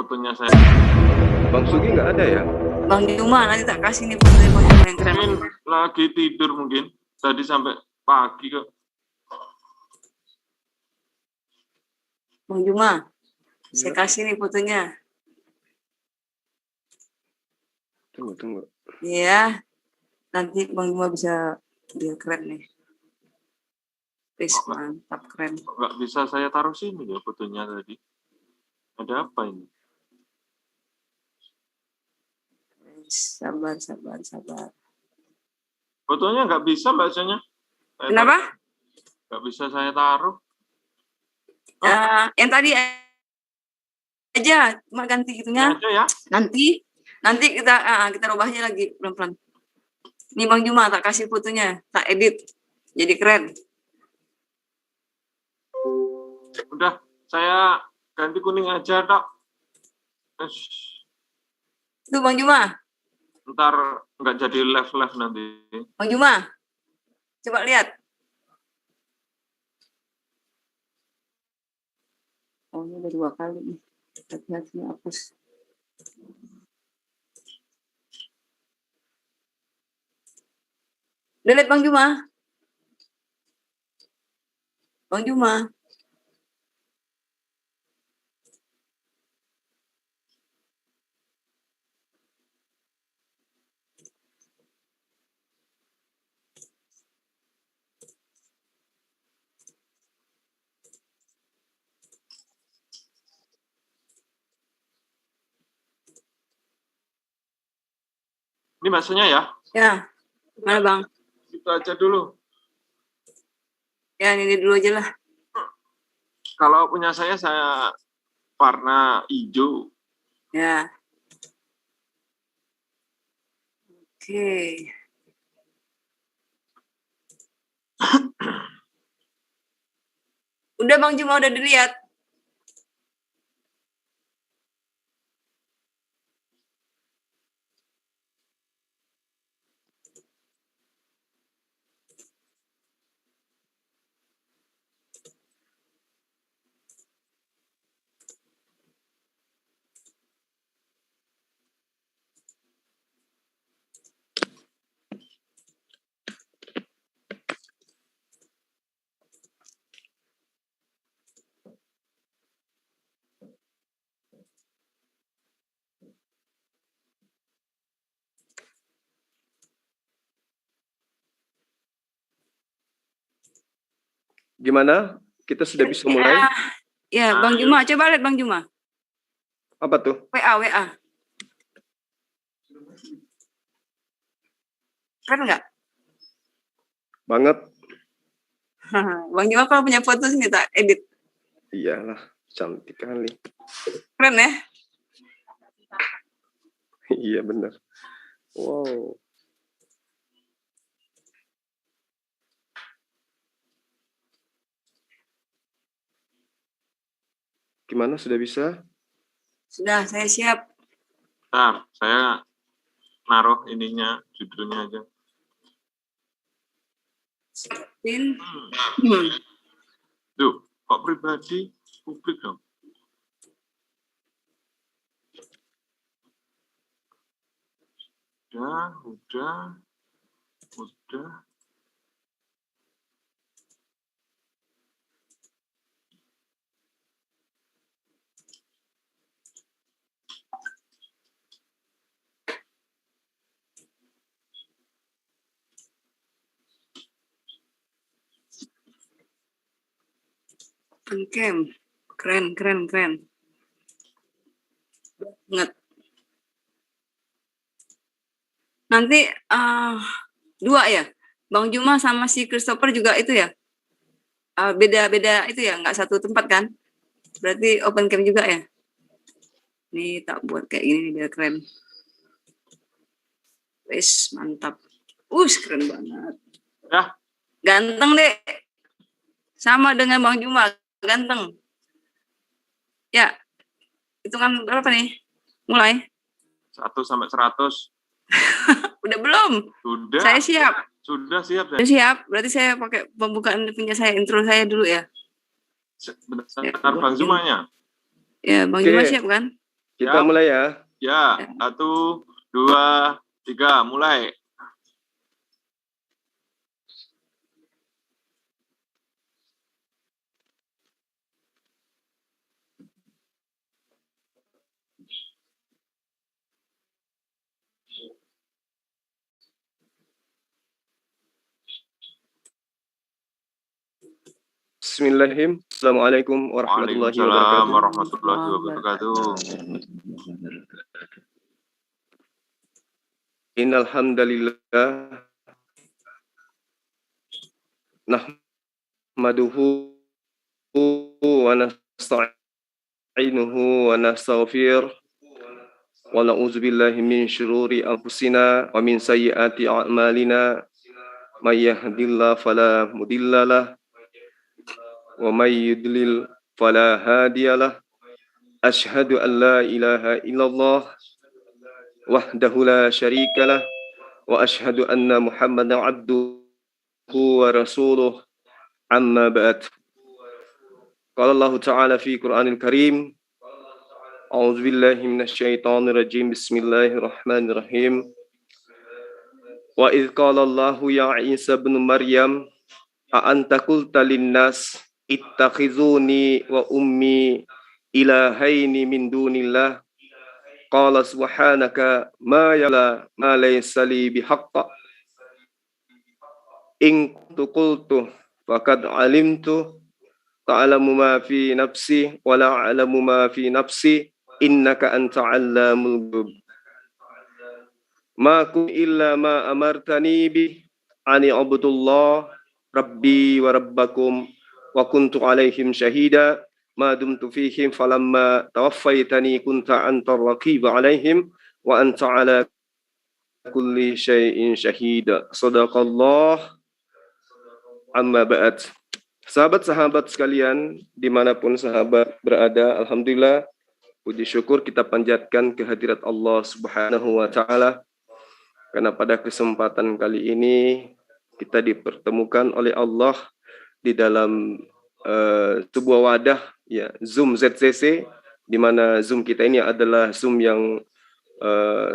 fotonya saya. Bang Sugi nggak ada ya? Bang Juma, nanti tak kasih nih fotonya Bang Juma yang keren. Mungkin lagi tidur mungkin. Tadi sampai pagi kok. Bang Juma, saya kasih nih fotonya. Tunggu. Iya, nanti Bang Juma bisa dia keren nih. Please, mantap, keren. Nggak bisa saya taruh sini ya fotonya tadi. Ada apa ini? Sabar. Fotonya nggak bisa bacanya. Kenapa? Nggak bisa saya taruh. Yang tadi aja, cuma ganti gitunya. Aja ya. Nanti kita rubahnya lagi pelan-pelan. Nih Bang Juma, tak kasih fotonya, tak edit, jadi keren. Udah, saya ganti kuning aja, Dok. Itu Bang Juma. Ntar nggak jadi live nanti. Bang Juma, coba lihat. Oh, ini udah 2 kali nih. Hati-hati hapus. Udah lihat Bang Juma? Bang Juma. Ini baksonya ya? Ya, mana Bang? Itu aja dulu. Ya, ini dulu aja lah. Kalau punya saya warna hijau. Ya. Oke. Udah Bang Juma, udah dilihat. Gimana? Kita sudah bisa mulai? Ya, Bang Juma, coba lihat Bang Juma. Apa tuh? WA. Keren nggak? Banget. Bang Juma kalau punya foto sini tak edit. Iyalah, cantik kali. Keren ya? Iya benar. Wow. Gimana, sudah bisa? Sudah, saya siap. Nah, saya naruh ininya, judulnya aja. Siapin. Tuh, kok pribadi, publik dong. Udah. Oke, keren. Banget. Nanti 2 ya? Bang Juma sama si Christopher juga itu ya? Beda-beda itu ya? Nggak satu tempat kan? Berarti open cam juga ya? Nih, tak buat kayak gini biar keren. Wes, mantap. Keren banget. Ya. Ganteng deh. Sama dengan Bang Juma, ganteng. Ya, hitungan berapa nih? Mulai. 1 sampai 100. Udah belum? Sudah. Saya siap. Sudah siap ya? Sudah siap. Berarti saya pakai pembukaan punya saya, intro saya dulu ya. Bentar, Bang Jumanya. Ya, Bang Juma siap kan? Kita Siap. mulai ya. Ya, 1, 2, 3, mulai. Bismillahirrahmanirrahim. Assalamualaikum warahmatullahi Waalaikumsalam wabarakatuh. warahmatullahi wabarakatuh. Innal hamdalillah nahmaduhu wa nasta'inuhu wa nastaghfir wa na'udzu billahi min syururi anfusina wa min sayyiati a'malina may yahdihillahu fala mudhillalah wa may yudlil fala hadiyalah. Asyhadu an la ilaha illallah wahdahu la syarikalah wa asyhadu anna Muhammadan abduhu wa rasuluh. Amma ba'd. Qala Allah Ta'ala fi Qur'anil Karim. A'udzu billahi minasyaitonir rajim. Bismillahirrahmanirrahim. Wa idz qala Allahu ya Isa ibn Maryam a anta qulta lin-nas ittakhizuni wa ummi ilahaini min dunillah qala subhanaka ma laysa li bihaqq in qultu faqad alimtu ta'lamu ma fi nafsi wa la a'lamu ma fi nafsi innaka anta 'allamul ghuyub. Ma kun illa ma amartani bi ani abdullah rabbi wa rabbakum wa kuntu 'alaihim syahida ma dumtu fihim falamma tawaffaytani kunta antar raqib 'alaihim wa anta 'ala kulli syai'in syahida. Shadaqallah. Amma ba'd. Sahabat-sahabat sekalian, dimanapun sahabat berada, alhamdulillah, puji syukur kita panjatkan kehadirat Allah Subhanahu wa Ta'ala, karena pada kesempatan kali ini kita dipertemukan oleh Allah di dalam sebuah wadah, ya, Zoom ZCC, di mana Zoom kita ini adalah Zoom yang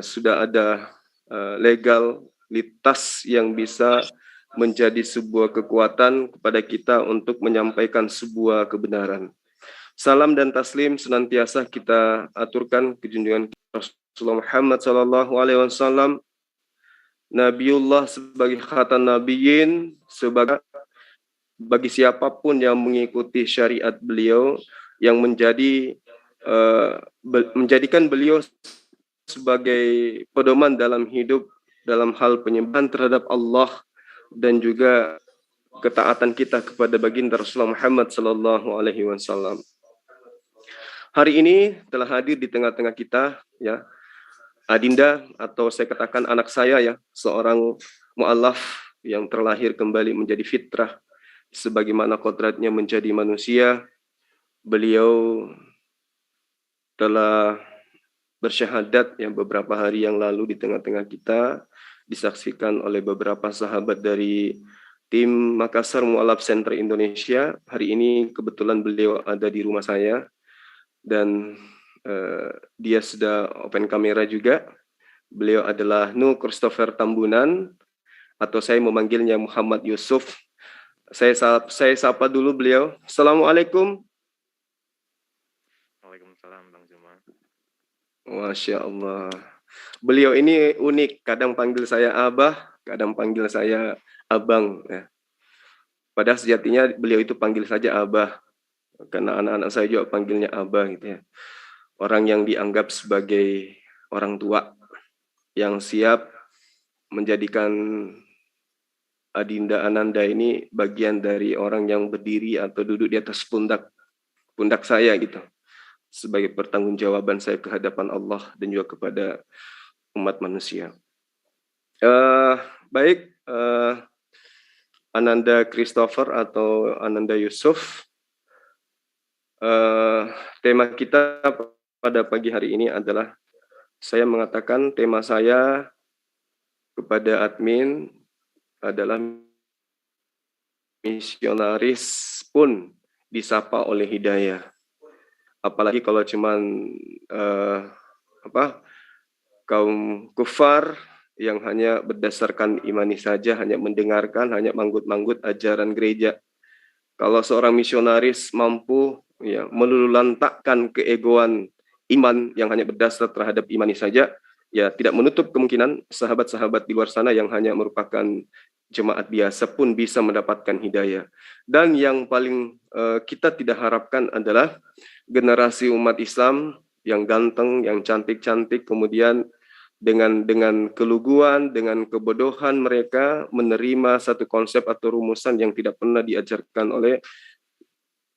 sudah ada legalitas yang bisa menjadi sebuah kekuatan kepada kita untuk menyampaikan sebuah kebenaran. Salam dan taslim senantiasa kita aturkan ke junjungan Rasulullah Muhammad SAW, Nabiullah sebagai khatan nabiyyin, sebagai bagi siapapun yang mengikuti syariat beliau, yang menjadikan beliau sebagai pedoman dalam hidup, dalam hal penyembahan terhadap Allah dan juga ketaatan kita kepada baginda Rasulullah Muhammad SAW. Hari ini telah hadir di tengah-tengah kita, ya, Adinda, atau saya katakan anak saya, ya, seorang mu'alaf yang terlahir kembali menjadi fitrah sebagaimana kodratnya menjadi manusia. Beliau telah bersyahadat yang beberapa hari yang lalu di tengah-tengah kita, disaksikan oleh beberapa sahabat dari tim Makassar Mu'alaf Center Indonesia. Hari ini kebetulan beliau ada di rumah saya dan dia sudah open kamera juga. Beliau adalah Nu Christopher Tambunan, atau saya memanggilnya Muhammad Yusuf. Saya sapa dulu beliau. Assalamualaikum. Waalaikumsalam, Bang Juma. Masya Allah. Beliau ini unik, kadang panggil saya Abah, kadang panggil saya Abang. Ya. Padahal sejatinya beliau itu panggil saja Abah, karena anak-anak saya juga panggilnya Abah gitu ya. Orang yang dianggap sebagai orang tua, yang siap menjadikan Adinda Ananda ini bagian dari orang yang berdiri atau duduk di atas pundak saya gitu, sebagai pertanggungjawaban saya ke hadapan Allah dan juga kepada umat manusia. Baik, Ananda Christopher atau Ananda Yusuf, tema kita pada pagi hari ini adalah, saya mengatakan tema saya kepada admin adalah misionaris pun disapa oleh hidayah. apalagi kalau cuman kaum kufar yang hanya berdasarkan imani saja, hanya mendengarkan, hanya manggut-manggut ajaran gereja. Kalau seorang misionaris mampu ya melululantakkan keegoan iman yang hanya berdasar terhadap imani saja, ya tidak menutup kemungkinan sahabat-sahabat di luar sana yang hanya merupakan jemaat biasa pun bisa mendapatkan hidayah. Dan yang paling kita tidak harapkan adalah generasi umat Islam yang ganteng, yang cantik-cantik, kemudian dengan keluguan, dengan kebodohan mereka menerima satu konsep atau rumusan yang tidak pernah diajarkan oleh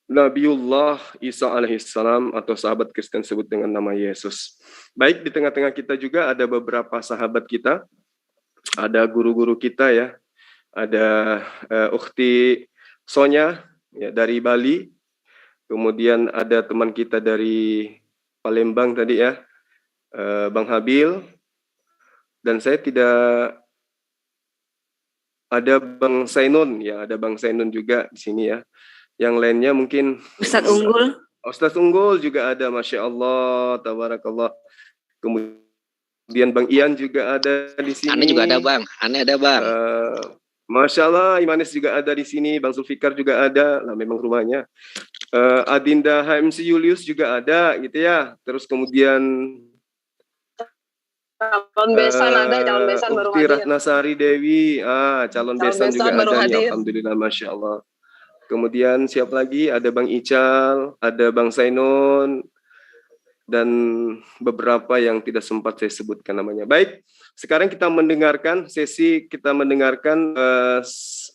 Nabiullah Isa alaihissalam atau sahabat Kristen sebut dengan nama Yesus. Baik, di tengah-tengah kita juga ada beberapa sahabat kita, ada guru-guru kita ya, ada Ukhti Sonya ya, dari Bali, kemudian ada teman kita dari Palembang tadi ya, Bang Habil, dan saya tidak ada Bang Sainun ya, ada Bang Sainun juga di sini ya. Yang lainnya mungkin Ustadz Unggul. Ustadz Unggul juga ada, Masya Allah, tabarakallah. Kemudian Bang Ian juga ada di sini. Ane juga ada Bang, Ane ada Bang. Masya Allah, Imanis juga ada di sini, Bang Zulfikar juga ada, lah memang rumahnya. Adinda HMC Julius juga ada, gitu ya. Terus kemudian calon besan ada, calon besan baru Ukti hadir. Ratnasari Dewi, calon besan juga baru ada nih, hadir. alhamdulillah, Masya Allah. Kemudian siapa lagi? Ada Bang Ical, ada Bang Sainun, dan beberapa yang tidak sempat saya sebutkan namanya. Baik, sekarang kita mendengarkan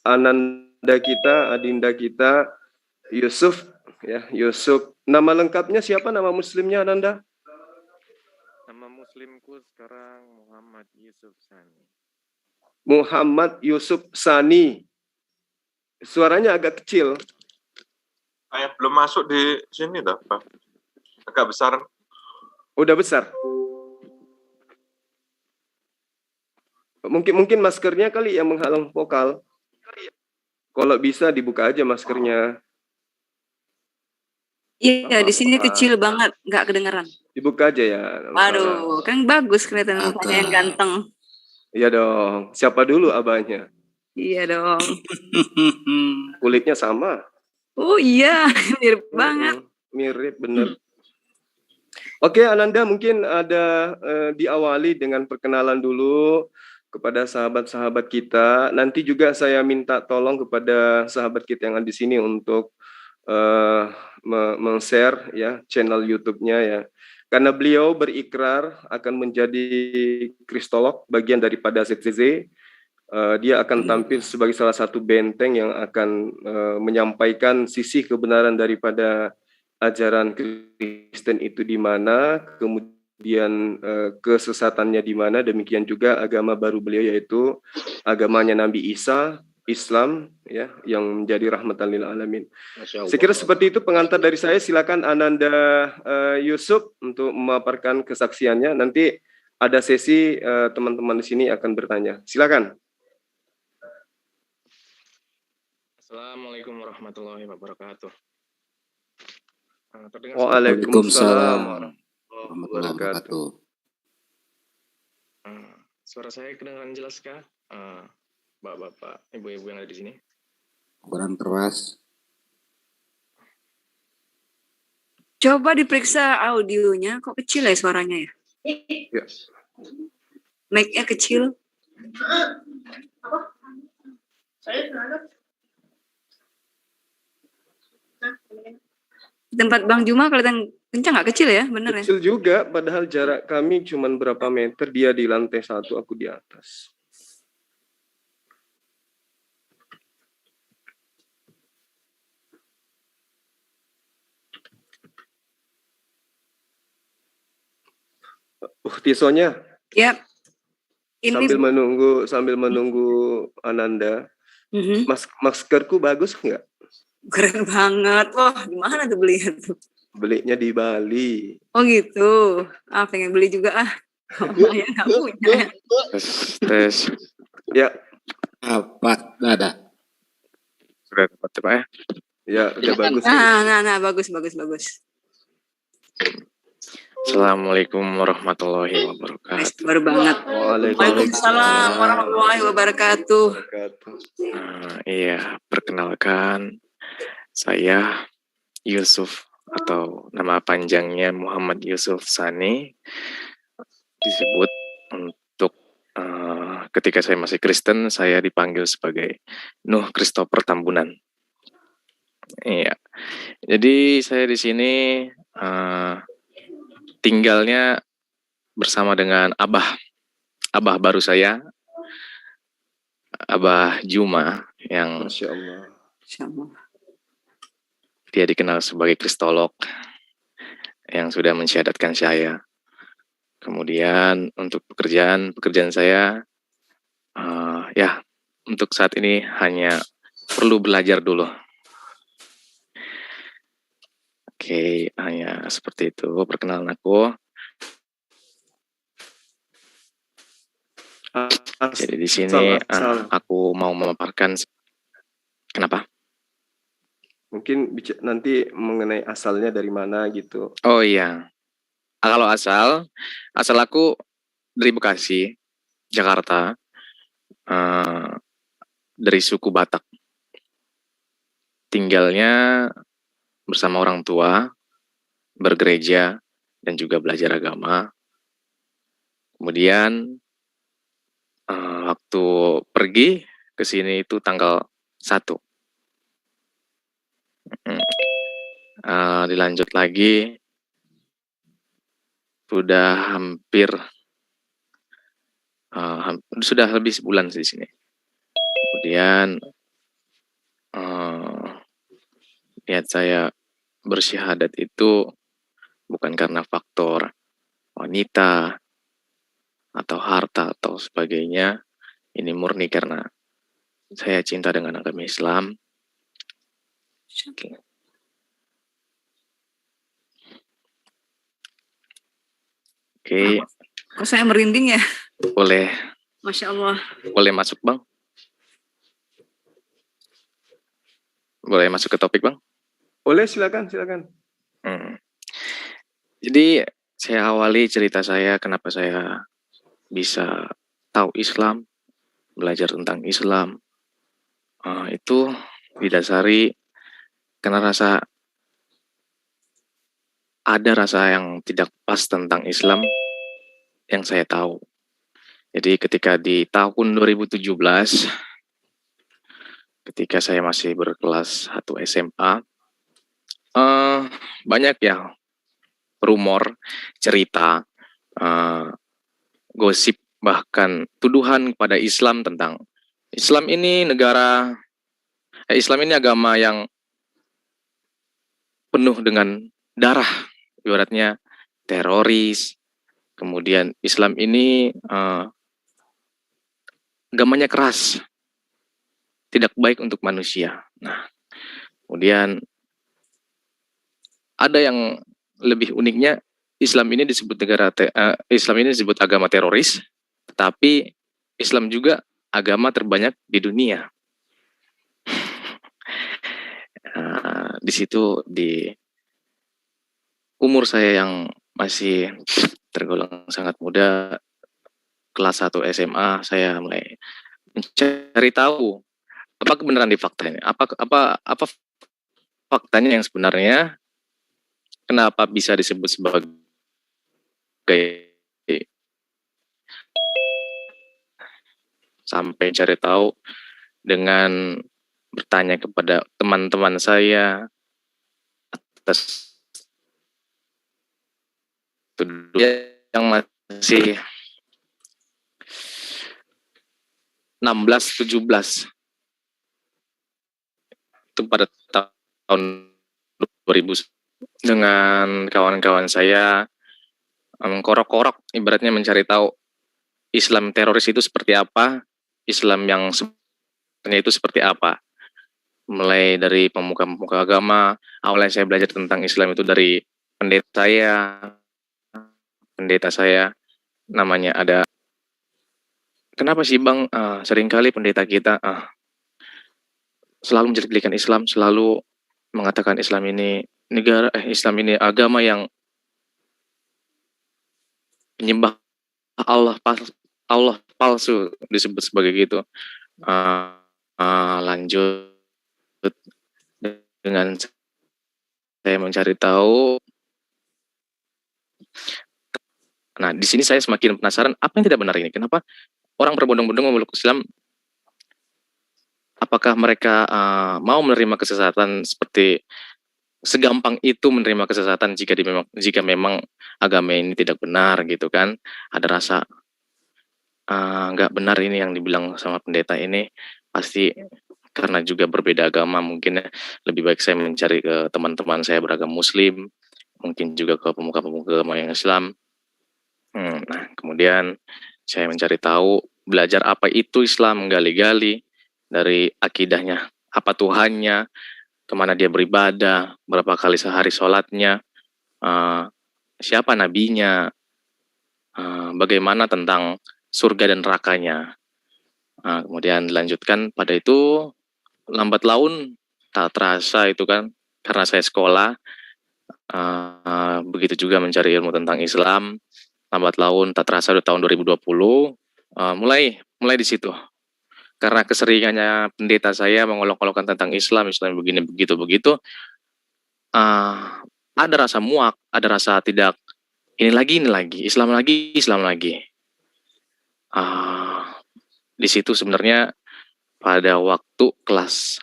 Ananda kita, Adinda kita, Yusuf. Ya, Yusuf. Nama lengkapnya siapa? Nama muslimnya Ananda? Nama muslimku sekarang Muhammad Yusuf Sani. Muhammad Yusuf Sani. Suaranya agak kecil. Kayak belum masuk di sini dah, Pak. Agak besar. Udah besar. Mungkin maskernya kali yang menghalang vokal. Kalau bisa dibuka aja maskernya. Iya, di sini kecil banget, nggak kedengeran. Dibuka aja ya. Waduh, kan bagus kelihatan mukanya yang ganteng. Iya dong. Siapa dulu abahnya? Iya dong. Kulitnya sama. Oh iya, mirip banget. Mirip, bener. Oke, Ananda mungkin ada diawali dengan perkenalan dulu kepada sahabat-sahabat kita. Nanti juga saya minta tolong kepada sahabat kita yang ada di sini untuk men-share ya channel YouTube-nya ya. Karena beliau berikrar akan menjadi kristolog bagian daripada ZZZ. Dia akan tampil sebagai salah satu benteng yang akan menyampaikan sisi kebenaran daripada ajaran Kristen itu di mana, kemudian kesesatannya di mana, demikian juga agama baru beliau yaitu agamanya Nabi Isa, Islam ya, yang menjadi rahmatan lil alamin. Saya kira seperti itu pengantar dari saya. Silakan Ananda Yusuf untuk memaparkan kesaksiannya. Nanti ada sesi teman-teman di sini akan bertanya. Silakan. Assalamualaikum warahmatullahi wabarakatuh. Waalaikumsalam warahmatullahi wabarakatuh. Suara saya kedengaran jelas kah? Bapak-bapak, ibu-ibu yang ada di sini. Kurang keras. Coba diperiksa audionya, kok kecil ya suaranya ya? Ya. Mic-nya kecil. Tempat Bang Juma kelihatan kencang nggak kecil ya, bener ya? Kecil juga, padahal jarak kami cuma berapa meter, dia di lantai 1, aku di atas. Tisonya. Yap. Ini Sambil menunggu Ananda. Maskerku bagus nggak? Keren banget. Wah, gimana tuh belinya tuh? Belinya di Bali. Oh gitu. Pengen beli juga ya nggak punya. Tes. Ya. Apa? Ada. Sudah dapat Pak ya? Ya, udah bagus. Nah, bagus. Assalamualaikum warahmatullahi wabarakatuh. Baru banget. Waalaikumsalam warahmatullahi wabarakatuh. Iya, perkenalkan saya Yusuf atau nama panjangnya Muhammad Yusuf Sani. Disebut untuk ketika saya masih Kristen, saya dipanggil sebagai Nuh Christopher Tambunan. Iya. Jadi saya di sini tinggalnya bersama dengan Abah baru saya, Abah Juma, yang Masya Allah. Insyaallah. dia dikenal sebagai kristolog yang sudah mensyahadatkan saya. Kemudian untuk pekerjaan saya, ya untuk saat ini hanya perlu belajar dulu. Oke, hanya seperti itu perkenalan aku. Jadi di sini aku mau memaparkan kenapa? Mungkin nanti mengenai asalnya dari mana gitu. Oh iya. Kalau asal aku dari Bekasi, Jakarta, dari suku Batak. Tinggalnya bersama orang tua, bergereja, dan juga belajar agama. Kemudian waktu pergi ke sini itu tanggal 1. Dilanjut lagi, sudah hampir sudah lebih sebulan di sini. Kemudian niat saya bersyahadat itu bukan karena faktor wanita atau harta atau sebagainya. Ini murni karena saya cinta dengan agama Islam. Oke. Kok saya merinding ya? Boleh. Masya Allah. Boleh masuk, Bang? Boleh masuk ke topik, Bang? Boleh, silakan. Jadi saya awali cerita saya kenapa saya bisa tahu Islam, belajar tentang Islam. Itu didasari karena ada rasa yang tidak pas tentang Islam yang saya tahu. Jadi ketika di tahun 2017, ketika saya masih berkelas 1 SMA, banyak ya rumor, cerita, gosip, bahkan tuduhan kepada Islam tentang Islam ini Islam ini agama yang penuh dengan darah, ibaratnya teroris. Kemudian Islam ini agamanya keras, tidak baik untuk manusia. Nah, kemudian ada yang lebih uniknya, Islam ini disebut agama teroris, tetapi Islam juga agama terbanyak di dunia. Di situ di umur saya yang masih tergolong sangat muda, kelas 1 SMA, saya mulai mencari tahu apa kebenaran di fakta ini, apa faktanya yang sebenarnya, kenapa bisa disebut sebagai sampai cari tahu dengan bertanya kepada teman-teman saya atas yang masih 16-17 itu pada tahun 2000 dengan kawan-kawan saya korok-korok, ibaratnya mencari tahu Islam teroris itu seperti apa, Islam yang sebenarnya itu seperti apa. Mulai dari pemuka-pemuka agama, awalnya saya belajar tentang Islam itu dari pendeta saya namanya ada. Kenapa sih Bang, seringkali pendeta kita selalu menjelek-jelekan Islam, selalu mengatakan Islam ini Islam ini agama yang menyembah Allah palsu disebut sebagai gitu. Lanjut dengan saya mencari tahu. Nah, di sini saya semakin penasaran apa yang tidak benar ini. Kenapa orang berbondong-bondong memeluk Islam? Apakah mereka mau menerima kesesatan seperti segampang itu menerima kesesatan jika memang agama ini tidak benar gitu kan? Ada rasa nggak benar ini yang dibilang sama pendeta ini, pasti karena juga berbeda agama mungkin ya, lebih baik saya mencari ke teman-teman saya beragama Muslim, mungkin juga ke pemuka-pemuka agama yang Islam. Nah, kemudian saya mencari tahu, belajar apa itu Islam, gali-gali dari akidahnya, apa Tuhannya, kemana dia beribadah, berapa kali sehari sholatnya, siapa nabinya, bagaimana tentang surga dan nerakanya. Kemudian dilanjutkan pada itu, lambat laun tak terasa itu kan, karena saya sekolah, begitu juga mencari ilmu tentang Islam, lambat laun tak terasa udah tahun 2020, mulai di situ. Karena keseringannya pendeta saya mengolok-olokkan tentang Islam begini begitu, ada rasa muak, ada rasa tidak, ini lagi, Islam lagi. Di situ sebenarnya pada waktu kelas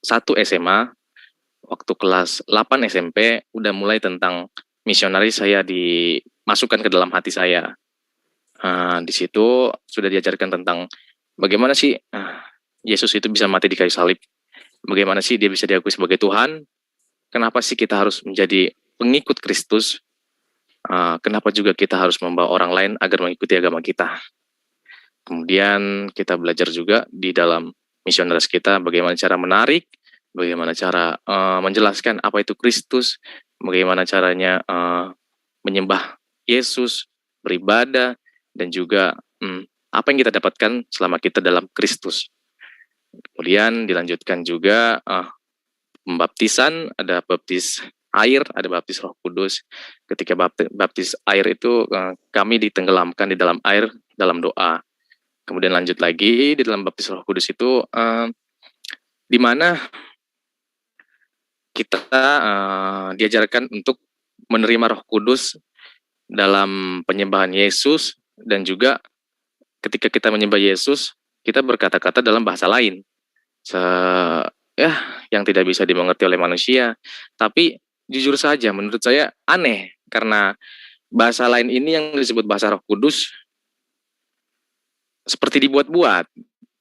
1 SMA, waktu kelas 8 SMP, udah mulai tentang misionaris saya dimasukkan ke dalam hati saya. Di situ sudah diajarkan tentang bagaimana sih Yesus itu bisa mati di kayu salib, bagaimana sih dia bisa diakui sebagai Tuhan, kenapa sih kita harus menjadi pengikut Kristus, kenapa juga kita harus membawa orang lain agar mengikuti agama kita. Kemudian kita belajar juga di dalam misionaris kita bagaimana cara menarik, bagaimana cara menjelaskan apa itu Kristus, bagaimana caranya menyembah Yesus, beribadah, dan juga apa yang kita dapatkan selama kita dalam Kristus. Kemudian dilanjutkan juga pembaptisan, ada baptis air, ada baptis Roh Kudus. Ketika baptis air itu kami ditenggelamkan di dalam air dalam doa. Kemudian lanjut lagi di dalam baptis Roh Kudus itu di mana kita diajarkan untuk menerima Roh Kudus dalam penyembahan Yesus, dan juga ketika kita menyembah Yesus, kita berkata-kata dalam bahasa lain. Yang tidak bisa dimengerti oleh manusia. Tapi jujur saja menurut saya aneh, karena bahasa lain ini yang disebut bahasa Roh Kudus seperti dibuat-buat,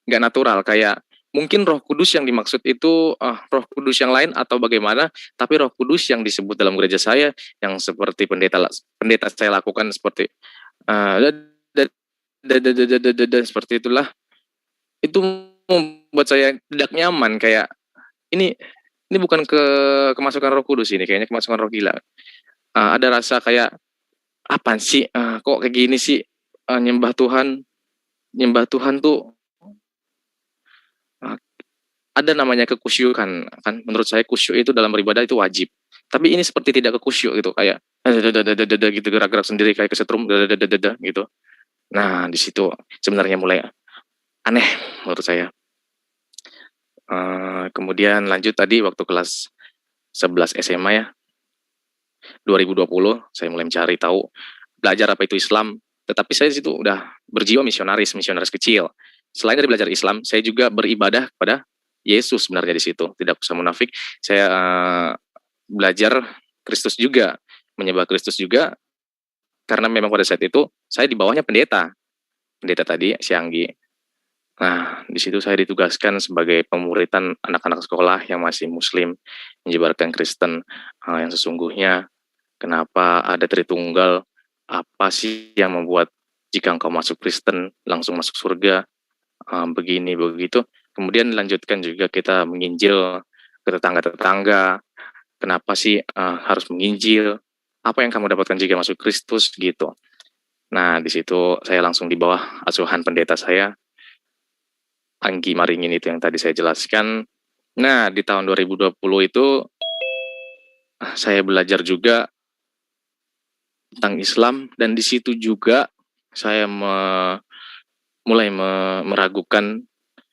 nggak natural, kayak mungkin Roh Kudus yang dimaksud itu Roh Kudus yang lain atau bagaimana, tapi Roh Kudus yang disebut dalam gereja saya yang seperti pendeta saya lakukan seperti seperti itulah, itu membuat saya tidak nyaman, kayak ini bukan kemasukan Roh Kudus, ini kayaknya kemasukan roh gila. Ada rasa kayak apaan sih, kok kayak gini sih, nyembah Tuhan tuh ada namanya kekusyukan kan. Menurut saya kusyuk itu dalam beribadah itu wajib. Tapi ini seperti tidak kekusyuk gitu, kayak gitu, gerak-gerak sendiri kayak kesetrum gitu. Nah, di situ sebenarnya mulai aneh menurut saya. Kemudian lanjut tadi waktu kelas 11 SMA ya, 2020 saya mulai mencari tahu, belajar apa itu Islam. Tetapi saya di situ udah berjiwa misionaris kecil. Selain dari belajar Islam, saya juga beribadah kepada Yesus sebenarnya di situ. Tidak usah munafik, saya belajar Kristus juga, menyembah Kristus juga, karena memang pada saat itu saya di bawahnya pendeta tadi, si Anggi. Nah, di situ saya ditugaskan sebagai pemuritan anak-anak sekolah yang masih Muslim, menyebarkan Kristen yang sesungguhnya. Kenapa ada Tritunggal? Apa sih yang membuat jika engkau masuk Kristen langsung masuk surga? Begini begitu. Kemudian dilanjutkan juga kita menginjil ke tetangga-tetangga. Kenapa sih harus menginjil? Apa yang kamu dapatkan jika masuk Kristus gitu? Nah, di situ saya langsung di bawah asuhan pendeta saya, Anggi Maringin itu yang tadi saya jelaskan. Nah, di tahun 2020 itu saya belajar juga tentang Islam, dan di situ juga saya mulai meragukan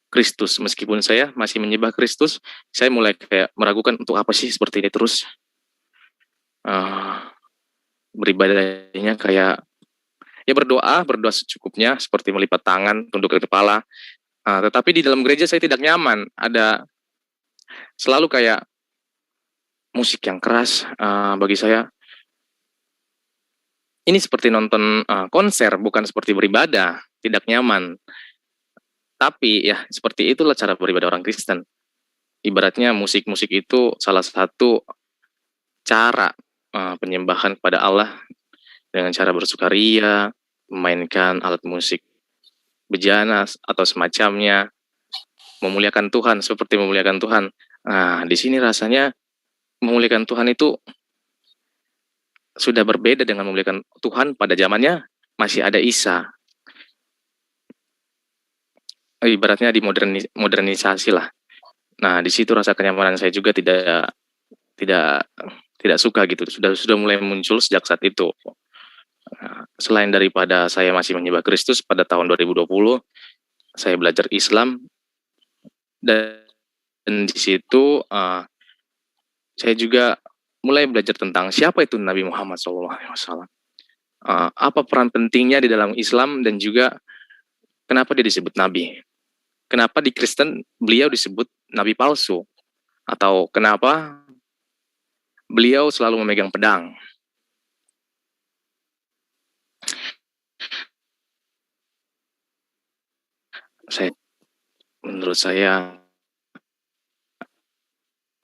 Kristus. Meskipun saya masih menyembah Kristus, saya mulai kayak meragukan untuk apa sih seperti ini terus. Beribadahnya kayak ya berdoa secukupnya seperti melipat tangan, tundukkan kepala. Tetapi di dalam gereja saya tidak nyaman. Ada selalu kayak musik yang keras. Bagi saya ini seperti nonton konser, bukan seperti beribadah. Tidak nyaman. Tapi ya seperti itulah cara beribadah orang Kristen. Ibaratnya musik-musik itu salah satu cara penyembahan kepada Allah dengan cara bersukaria, memainkan alat musik bejana atau semacamnya, memuliakan Tuhan seperti memuliakan Tuhan. Nah, di sini rasanya memuliakan Tuhan itu sudah berbeda dengan memuliakan Tuhan pada zamannya masih ada Isa. Ibaratnya modernisasi lah. Nah, di situ rasa kenyamanan saya juga tidak suka gitu. Sudah mulai muncul sejak saat itu. Selain daripada saya masih menyembah Kristus pada tahun 2020, saya belajar Islam, dan di situ saya juga mulai belajar tentang siapa itu Nabi Muhammad SAW. Apa peran pentingnya di dalam Islam, dan juga kenapa dia disebut Nabi. Kenapa di Kristen beliau disebut Nabi palsu, atau kenapa beliau selalu memegang pedang. Menurut saya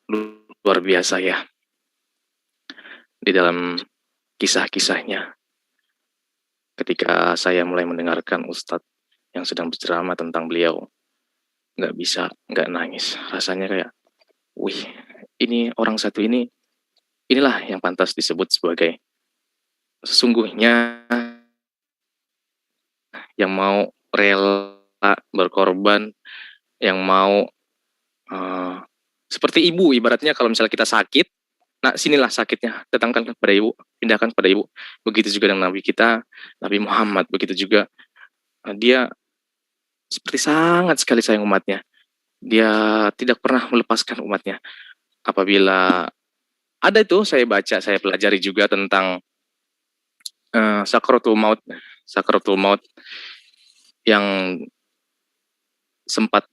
luar biasa ya di dalam kisah-kisahnya. Ketika saya mulai mendengarkan Ustadz yang sedang berceramah tentang beliau, nggak bisa nggak nangis. Rasanya kayak, wih, ini orang satu ini, inilah yang pantas disebut sebagai sesungguhnya yang mau rela berkorban, yang mau seperti ibu, ibaratnya kalau misalnya kita sakit, nah sinilah sakitnya, datangkan kepada ibu, pindahkan kepada ibu. Begitu juga dengan Nabi kita, Nabi Muhammad, begitu juga dia seperti sangat sekali sayang umatnya. Dia tidak pernah melepaskan umatnya. Apabila ada itu, saya baca, saya pelajari juga tentang Sakratul Maut yang sempat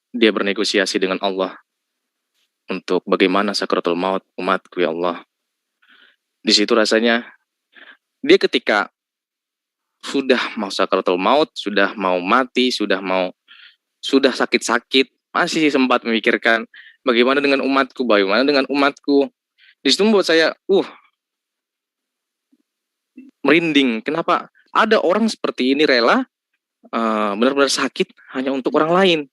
dia bernegosiasi dengan Allah untuk bagaimana sakratul maut umatku ya Allah. Di situ rasanya dia ketika sudah mau sakratul maut, sudah mau mati, sudah sakit-sakit, masih sempat memikirkan bagaimana dengan umatku. Di situ membuat saya merinding. Kenapa ada orang seperti ini rela benar-benar sakit hanya untuk orang lain?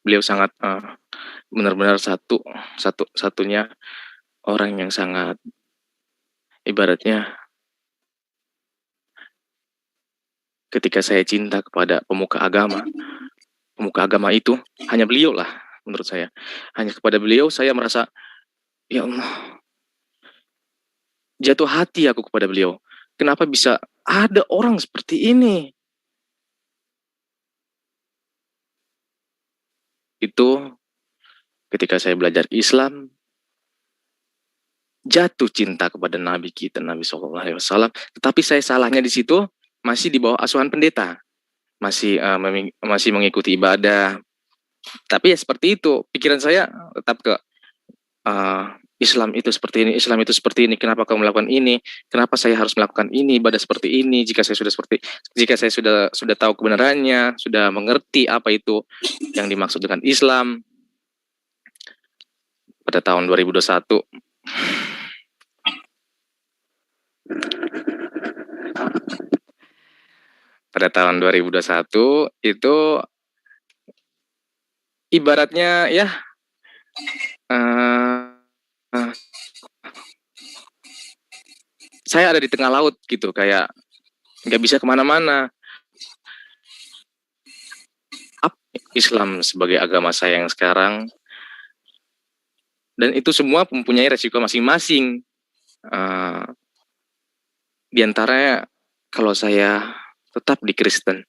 Beliau sangat benar-benar satunya orang yang sangat, ibaratnya ketika saya cinta kepada pemuka agama itu hanya beliau lah menurut saya. Hanya kepada beliau saya merasa, ya Allah, jatuh hati aku kepada beliau. Kenapa bisa ada orang seperti ini? Itu ketika saya belajar Islam, jatuh cinta kepada Nabi kita, Nabi SAW. Tetapi saya salahnya di situ masih di bawah asuhan pendeta, masih mengikuti ibadah. Tapi ya seperti itu, pikiran saya tetap ke Islam itu seperti ini, Islam itu seperti ini. Kenapa kamu melakukan ini? Kenapa saya harus melakukan ini, ibadah seperti ini? Jika saya sudah tahu kebenarannya, sudah mengerti apa itu yang dimaksud dengan Islam. Pada tahun 2021, itu ibaratnya ya saya ada di tengah laut gitu, kayak nggak bisa kemana-mana. Islam sebagai agama saya yang sekarang, dan itu semua mempunyai resiko masing-masing. Eh, di antaranya kalau saya tetap di Kristen,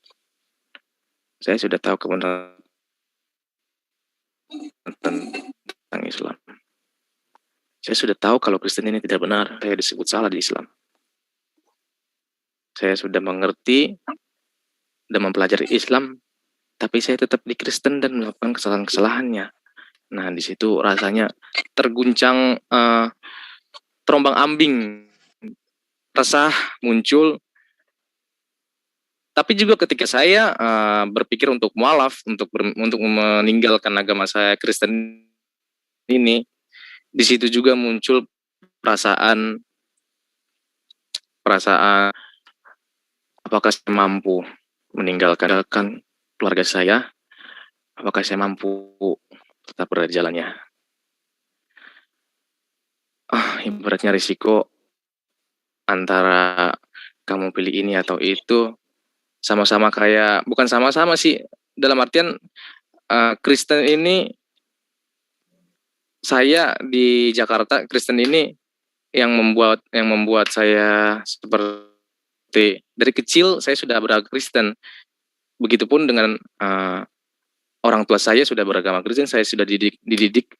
saya sudah tahu kebenaran tentang Islam. Saya sudah tahu kalau Kristen ini tidak benar, saya disebut salah di Islam. Saya sudah mengerti dan mempelajari Islam, tapi saya tetap di Kristen dan melakukan kesalahan-kesalahannya. Nah, di situ rasanya terguncang, terombang-ambing, resah muncul. Tapi juga ketika saya berpikir untuk mualaf, untuk meninggalkan agama saya Kristen ini, di situ juga muncul perasaan apakah saya mampu meninggalkan keluarga saya, apakah saya mampu tetap berada di jalannya. Ibaratnya risiko antara kamu pilih ini atau itu, sama-sama kayak, bukan sama-sama sih, dalam artian Kristen ini, saya di Jakarta Kristen ini yang membuat saya seperti dari kecil saya sudah beragama Kristen. Begitupun dengan orang tua saya sudah beragama Kristen, saya sudah dididik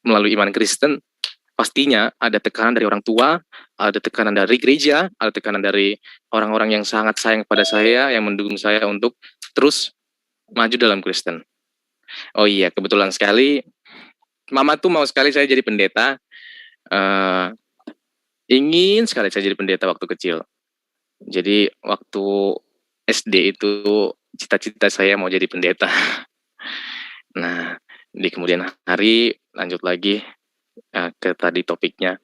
melalui iman Kristen. Pastinya ada tekanan dari orang tua, ada tekanan dari gereja, ada tekanan dari orang-orang yang sangat sayang kepada saya, yang mendukung saya untuk terus maju dalam Kristen. Oh iya, kebetulan sekali Mama tuh mau sekali saya jadi pendeta. Ingin sekali saya jadi pendeta waktu kecil. Jadi waktu SD itu cita-cita saya mau jadi pendeta. Nah, di kemudian hari lanjut lagi ke tadi topiknya.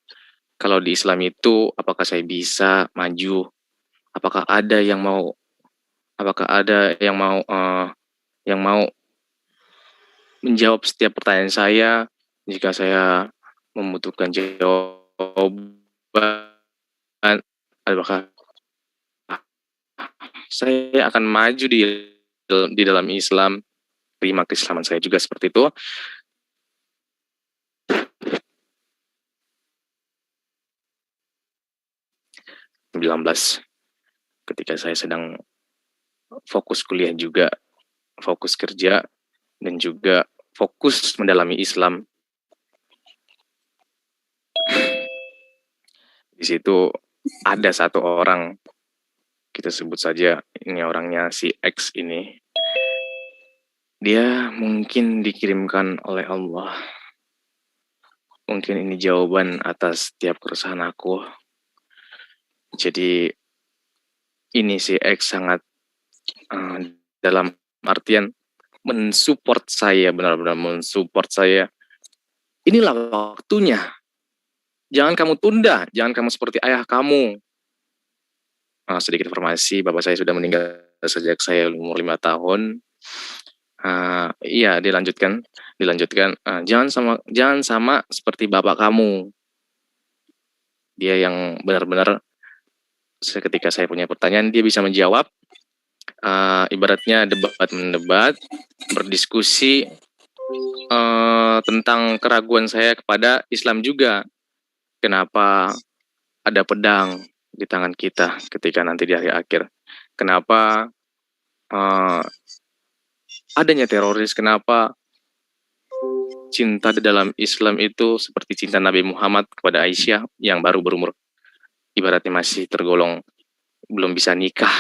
Kalau di Islam itu apakah saya bisa maju? Apakah ada yang mau menjawab setiap pertanyaan saya? Jika saya membutuhkan jawaban, apakah saya akan maju di dalam Islam? Terima keislaman saya juga seperti itu. Ketika saya sedang fokus kuliah juga, fokus kerja, dan juga fokus mendalami Islam. Di situ ada satu orang, kita sebut saja ini orangnya si X ini. Dia mungkin dikirimkan oleh Allah. Mungkin ini jawaban atas setiap keresahan aku. Jadi ini si X sangat dalam artian mensupport saya, benar-benar mensupport saya. Inilah waktunya. Jangan kamu tunda, jangan kamu seperti ayah kamu. Sedikit informasi, bapak saya sudah meninggal sejak saya umur 5 tahun. Iya, dilanjutkan. Jangan sama seperti bapak kamu. Dia yang benar-benar ketika saya punya pertanyaan dia bisa menjawab. Ibaratnya debat, berdiskusi tentang keraguan saya kepada Islam juga. Kenapa ada pedang di tangan kita ketika nanti di hari akhir? Kenapa adanya teroris? Kenapa cinta di dalam Islam itu seperti cinta Nabi Muhammad kepada Aisyah yang baru berumur, ibaratnya masih tergolong belum bisa nikah.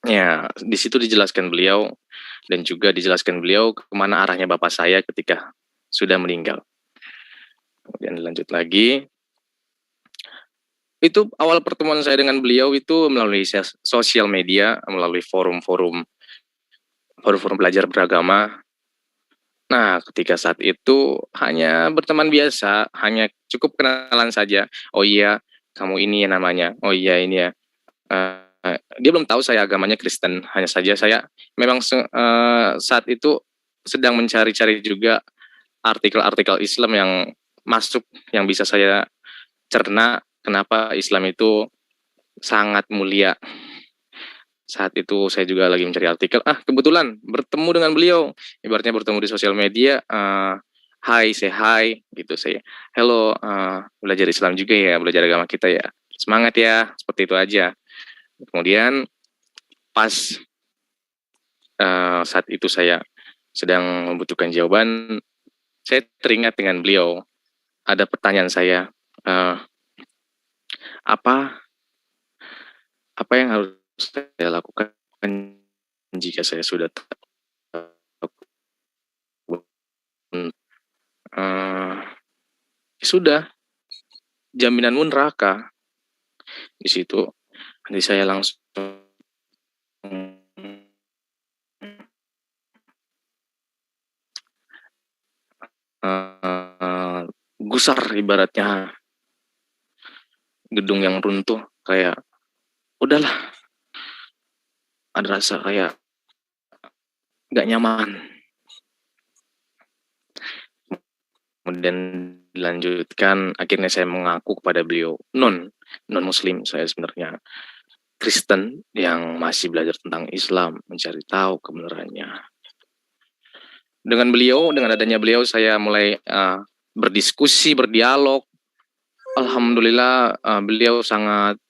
Ya, di situ dijelaskan beliau dan juga dijelaskan beliau kemana arahnya bapak saya ketika sudah meninggal. Kemudian lanjut lagi. Itu awal pertemuan saya dengan beliau itu melalui sosial media, melalui forum-forum belajar beragama. Nah, ketika saat itu hanya berteman biasa, hanya cukup kenalan saja. Oh iya, kamu ini ya namanya. Oh iya, ini ya. Dia belum tahu saya agamanya Kristen. Hanya saja saya memang saat itu sedang mencari-cari juga artikel-artikel Islam yang masuk, yang bisa saya cerna kenapa Islam itu sangat mulia. Saat itu saya juga lagi mencari artikel. Kebetulan bertemu dengan beliau. Ibaratnya bertemu di sosial media. say hi gitu, saya hello, belajar Islam juga ya, belajar agama kita ya, semangat ya, seperti itu aja. Kemudian pas saat itu saya sedang membutuhkan jawaban, saya teringat dengan beliau. Ada pertanyaan saya, apa yang harus saya lakukan jika saya sudah sudah jaminanmu neraka. Di situ nanti saya langsung gusar, ibaratnya gedung yang runtuh, kayak udahlah, ada rasa kayak gak nyaman. Kemudian dilanjutkan, akhirnya saya mengaku kepada beliau, non muslim, saya sebenarnya Kristen yang masih belajar tentang Islam, mencari tahu kebenarannya. Dengan adanya beliau, saya mulai berdiskusi, berdialog. Alhamdulillah, beliau sangat,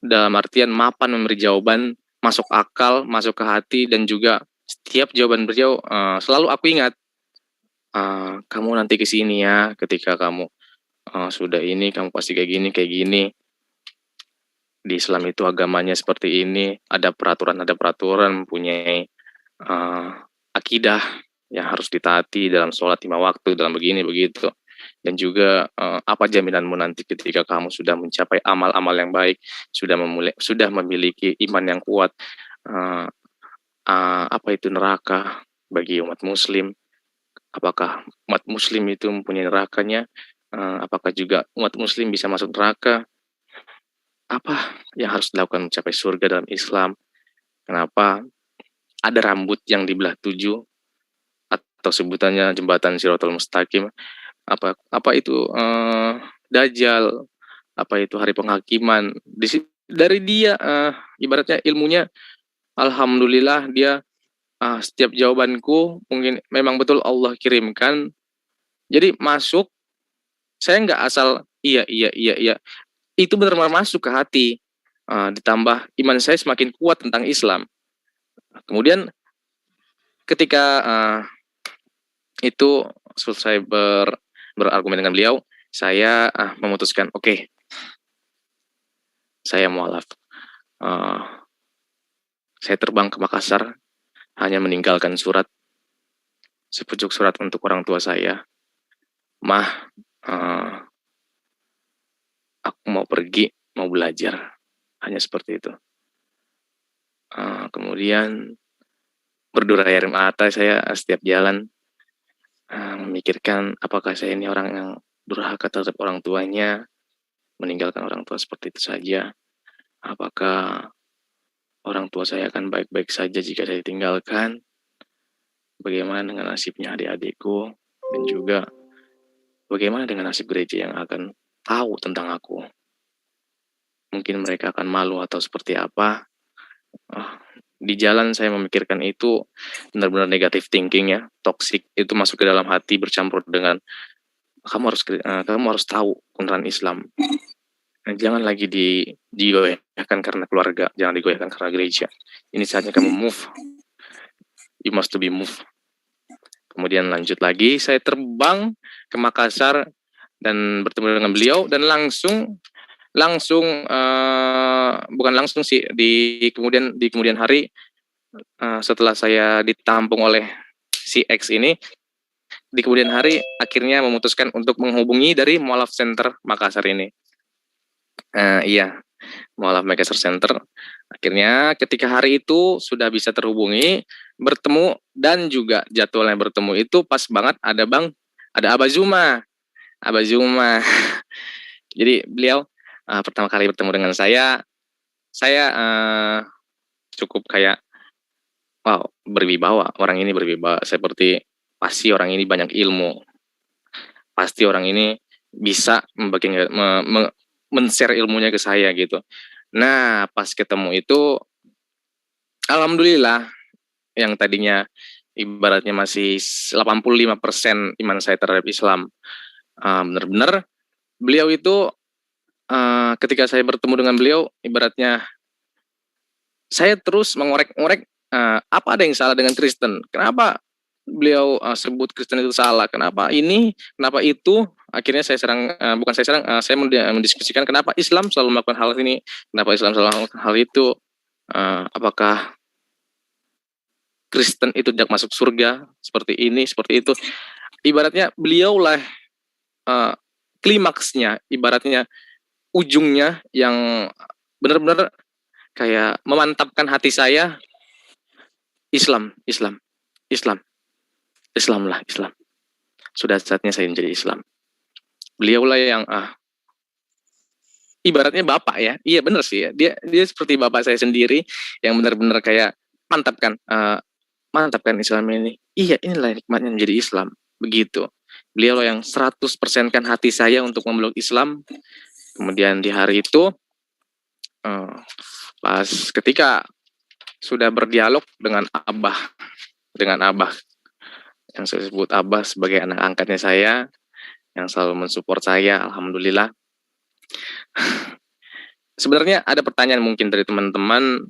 dalam artian mapan memberi jawaban, masuk akal, masuk ke hati, dan juga setiap jawaban beliau selalu aku ingat. Kamu nanti kesini ya, ketika kamu sudah ini, kamu pasti kayak gini. Di Islam itu agamanya seperti ini, ada peraturan, mempunyai akidah yang harus ditaati dalam sholat 5 waktu, dalam begini begitu. Dan juga apa jaminanmu nanti ketika kamu sudah mencapai amal-amal yang baik, sudah memiliki iman yang kuat, apa itu neraka bagi umat muslim? Apakah umat muslim itu mempunyai nerakanya? Apakah juga umat muslim bisa masuk neraka? Apa yang harus dilakukan mencapai surga dalam Islam? Kenapa ada rambut yang dibelah 7, atau sebutannya jembatan Shirathul Mustaqim? Apa itu Dajjal? Apa itu hari penghakiman? Dari dia, ibaratnya ilmunya, alhamdulillah dia, setiap jawabanku mungkin memang betul Allah kirimkan. Jadi masuk, saya nggak asal iya. Itu benar-benar masuk ke hati. Ditambah iman saya semakin kuat tentang Islam. Kemudian ketika itu selesai berargumen dengan beliau, saya memutuskan, oke, saya mualaf. Saya terbang ke Makassar, hanya meninggalkan sepucuk surat untuk orang tua saya. Mah, aku mau pergi, mau belajar. Hanya seperti itu. Kemudian berderai air mata saya setiap jalan, memikirkan apakah saya ini orang yang durhaka terhadap orang tuanya, meninggalkan orang tua seperti itu saja. Apakah orang tua saya akan baik-baik saja jika saya tinggalkan? Bagaimana dengan nasibnya adik-adikku? Dan juga bagaimana dengan nasib gereja yang akan tahu tentang aku? Mungkin mereka akan malu atau seperti apa. Di jalan saya memikirkan itu, benar-benar negatif thinking ya, toxic, itu masuk ke dalam hati bercampur dengan kamu harus tahu kebenaran Islam. Jangan lagi digoyahkan karena keluarga, jangan digoyahkan karena gereja. Ini saatnya kamu move. You must to be move. Kemudian lanjut lagi, saya terbang ke Makassar dan bertemu dengan beliau, dan langsung bukan langsung sih, di kemudian hari, setelah saya ditampung oleh si X ini, di kemudian hari akhirnya memutuskan untuk menghubungi dari Mualaf Center Makassar ini. Iya, Mualaf Makassar Center. Akhirnya ketika hari itu sudah bisa terhubungi, bertemu, dan juga jadwalnya bertemu itu pas banget ada Abah Zuma. Jadi beliau pertama kali bertemu dengan saya cukup kayak, wow, berwibawa, orang ini berwibawa, seperti pasti orang ini banyak ilmu, pasti orang ini bisa men-share ilmunya ke saya gitu. Nah, pas ketemu itu, alhamdulillah, yang tadinya ibaratnya masih 85% iman saya terhadap Islam. Benar-benar beliau itu ketika saya bertemu dengan beliau, ibaratnya saya terus mengorek-ngorek apa ada yang salah dengan Kristen. Kenapa beliau sebut Kristen itu salah? Kenapa ini? Kenapa itu? Akhirnya saya serang, bukan saya serang, saya mendiskusikan kenapa Islam selalu melakukan hal ini, kenapa Islam selalu melakukan hal itu. Apakah Kristen itu tidak masuk surga seperti ini, seperti itu. Ibaratnya beliaulah klimaksnya, ibaratnya ujungnya yang benar-benar kayak memantapkan hati saya. Islam. Sudah saatnya saya menjadi Islam. Beliaulah yang ibaratnya bapak ya. Iya benar sih ya. Dia seperti bapak saya sendiri yang benar-benar kayak mantapkan Islam ini. Iya, inilah nikmatnya menjadi Islam. Begitu. Beliau yang 100%kan hati saya untuk memeluk Islam. Kemudian di hari itu pas ketika sudah berdialog dengan Abah yang saya sebut Abah sebagai anak angkatnya saya yang selalu mensupport saya, alhamdulillah. Sebenarnya ada pertanyaan mungkin dari teman-teman,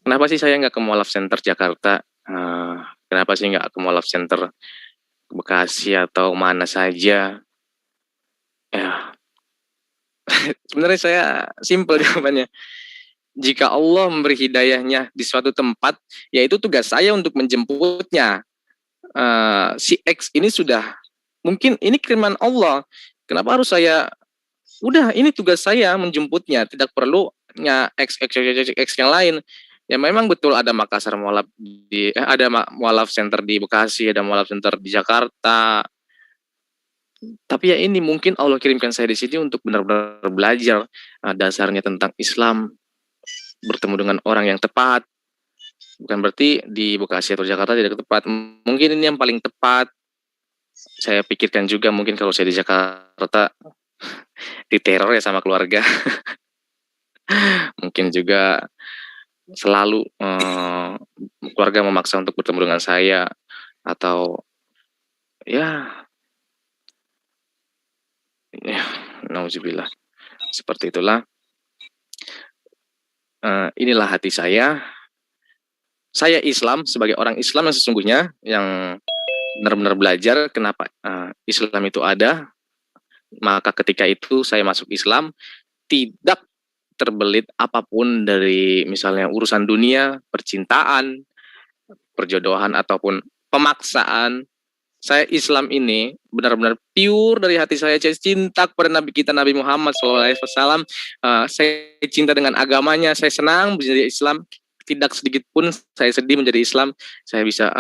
kenapa sih saya nggak ke Mualaf Center Jakarta? Kenapa sih nggak ke Mualaf Center Bekasi atau mana saja? Ya, sebenarnya saya simpel jawabannya. Jika Allah memberi hidayahnya di suatu tempat, yaitu tugas saya untuk menjemputnya. Si X ini sudah, mungkin ini kiriman Allah. Kenapa harus saya, udah ini tugas saya menjemputnya, tidak perlu X yang lain. Ya memang betul ada Makassar Mualaf ada Mualaf Center di Bekasi, ada Mualaf Center di Jakarta. Tapi ya ini mungkin Allah kirimkan saya di sini untuk benar-benar belajar dasarnya tentang Islam, bertemu dengan orang yang tepat. Bukan berarti di Bekasi atau Jakarta tidak tepat. Mungkin ini yang paling tepat. Saya pikirkan juga mungkin kalau saya di Jakarta diteror ya sama keluarga. Mungkin juga selalu keluarga memaksa untuk bertemu dengan saya atau ya nauzubillah. Seperti itulah. Inilah hati saya. Saya Islam sebagai orang Islam yang sesungguhnya, yang benar-benar belajar kenapa Islam itu ada. Maka ketika itu saya masuk Islam, tidak terbelit apapun dari misalnya urusan dunia, percintaan, perjodohan ataupun pemaksaan. Saya Islam ini benar-benar pure dari hati saya cinta kepada Nabi kita Nabi Muhammad SAW. Saya cinta dengan agamanya, saya senang menjadi Islam. Tidak sedikit pun saya sedih menjadi Islam. Saya bisa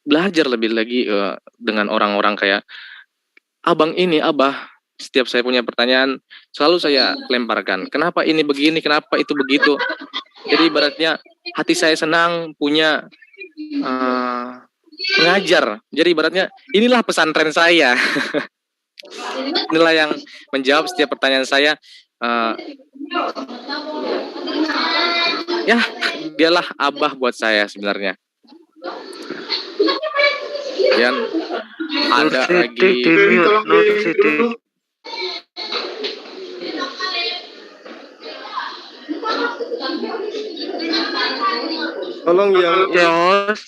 belajar lebih lagi dengan orang-orang kayak abang ini, Abah. Setiap saya punya pertanyaan, selalu saya lemparkan. Kenapa ini begini, kenapa itu begitu. Jadi ibaratnya hati saya senang punya mengajar. Jadi ibaratnya inilah pesantren saya. Inilah yang menjawab setiap pertanyaan saya. Ya, dialah Abah buat saya sebenarnya. Dan ada lagi tolong yang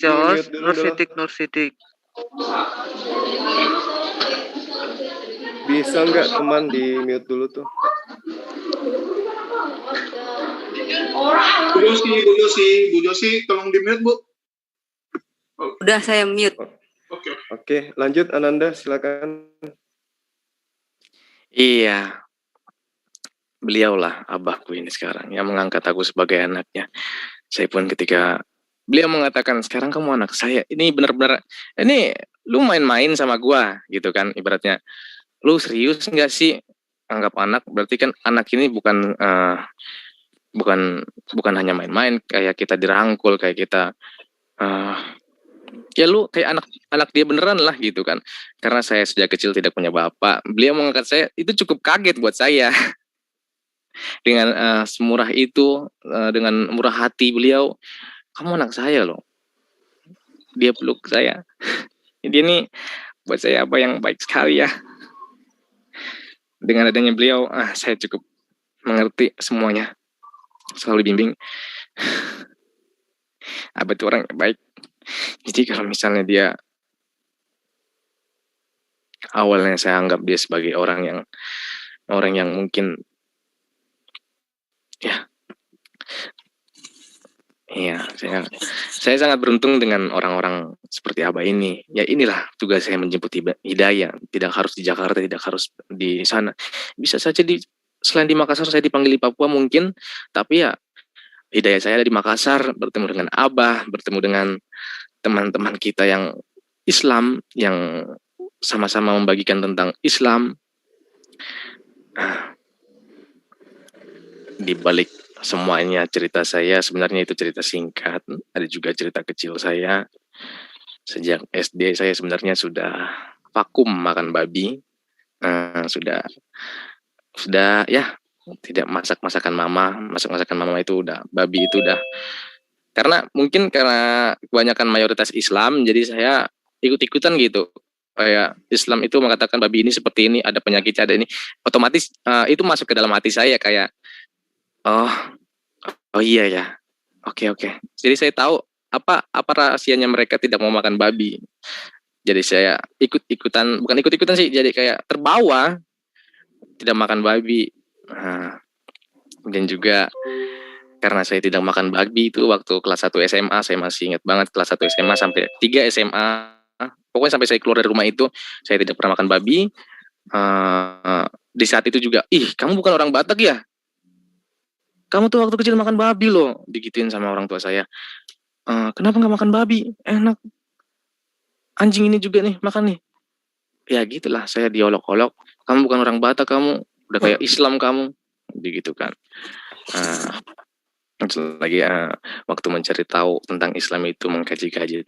Jos, dulu Nur Sidik. bisa nggak teman di mute dulu tuh. Bu Josi, tolong di mute, Bu. Udah saya mute. Oke, lanjut Ananda, silakan. Iya, beliaulah abahku ini sekarang yang mengangkat aku sebagai anaknya. Saya pun ketika beliau mengatakan sekarang kamu anak saya, ini benar-benar ini lu main-main sama gua gitu kan, ibaratnya lu serius nggak sih anggap anak, berarti kan anak ini bukan hanya main-main kayak kita dirangkul, kayak kita ya lu kayak anak dia beneran lah gitu kan. Karena saya sejak kecil tidak punya bapak, beliau mengangkat saya itu cukup kaget buat saya. Dengan semurah itu, dengan murah hati beliau, kamu anak saya loh. dia peluk saya. Dia ini buat saya apa yang baik sekali ya. Dengan adanya beliau, saya cukup mengerti semuanya. Selalu bimbing. Abah itu orang yang baik. Jadi kalau misalnya dia, awalnya saya anggap dia sebagai orang yang mungkin ya, iya, saya sangat beruntung dengan orang-orang seperti Abah ini. Ya inilah tugas saya, menjemput hidayah. Tidak harus di Jakarta, tidak harus di sana. Bisa saja selain di Makassar saya dipanggil di Papua mungkin, tapi ya hidayah saya ada di Makassar, bertemu dengan Abah, bertemu dengan teman-teman kita yang Islam, yang sama-sama membagikan tentang Islam. Di balik semuanya cerita saya, sebenarnya itu cerita singkat. Ada juga cerita kecil saya. Sejak SD saya sebenarnya sudah vakum makan babi. Sudah ya, tidak masakan mama itu udah, babi itu udah. Karena kebanyakan mayoritas Islam, jadi saya ikut-ikutan gitu. Kayak Islam itu mengatakan babi ini seperti ini, ada penyakitnya, ada ini. Otomatis itu masuk ke dalam hati saya kayak, oh iya ya, oke. Jadi saya tahu apa rahasianya mereka tidak mau makan babi. Jadi saya bukan ikut-ikutan sih, jadi kayak terbawa tidak makan babi. Dan juga karena saya tidak makan babi itu waktu kelas 1 SMA, saya masih ingat banget, kelas 1 SMA sampai 3 SMA, pokoknya sampai saya keluar dari rumah itu saya tidak pernah makan babi. Di saat itu juga, kamu bukan orang Batak ya? Kamu tuh waktu kecil makan babi loh, digituin sama orang tua saya. Kenapa nggak makan babi? Enak. Anjing ini juga nih makan nih. Ya gitulah, saya diolok-olok. Kamu bukan orang Batak, kamu udah kayak Islam kamu, begitu kan. Lagi waktu mencari tahu tentang Islam itu, mengkaji-kaji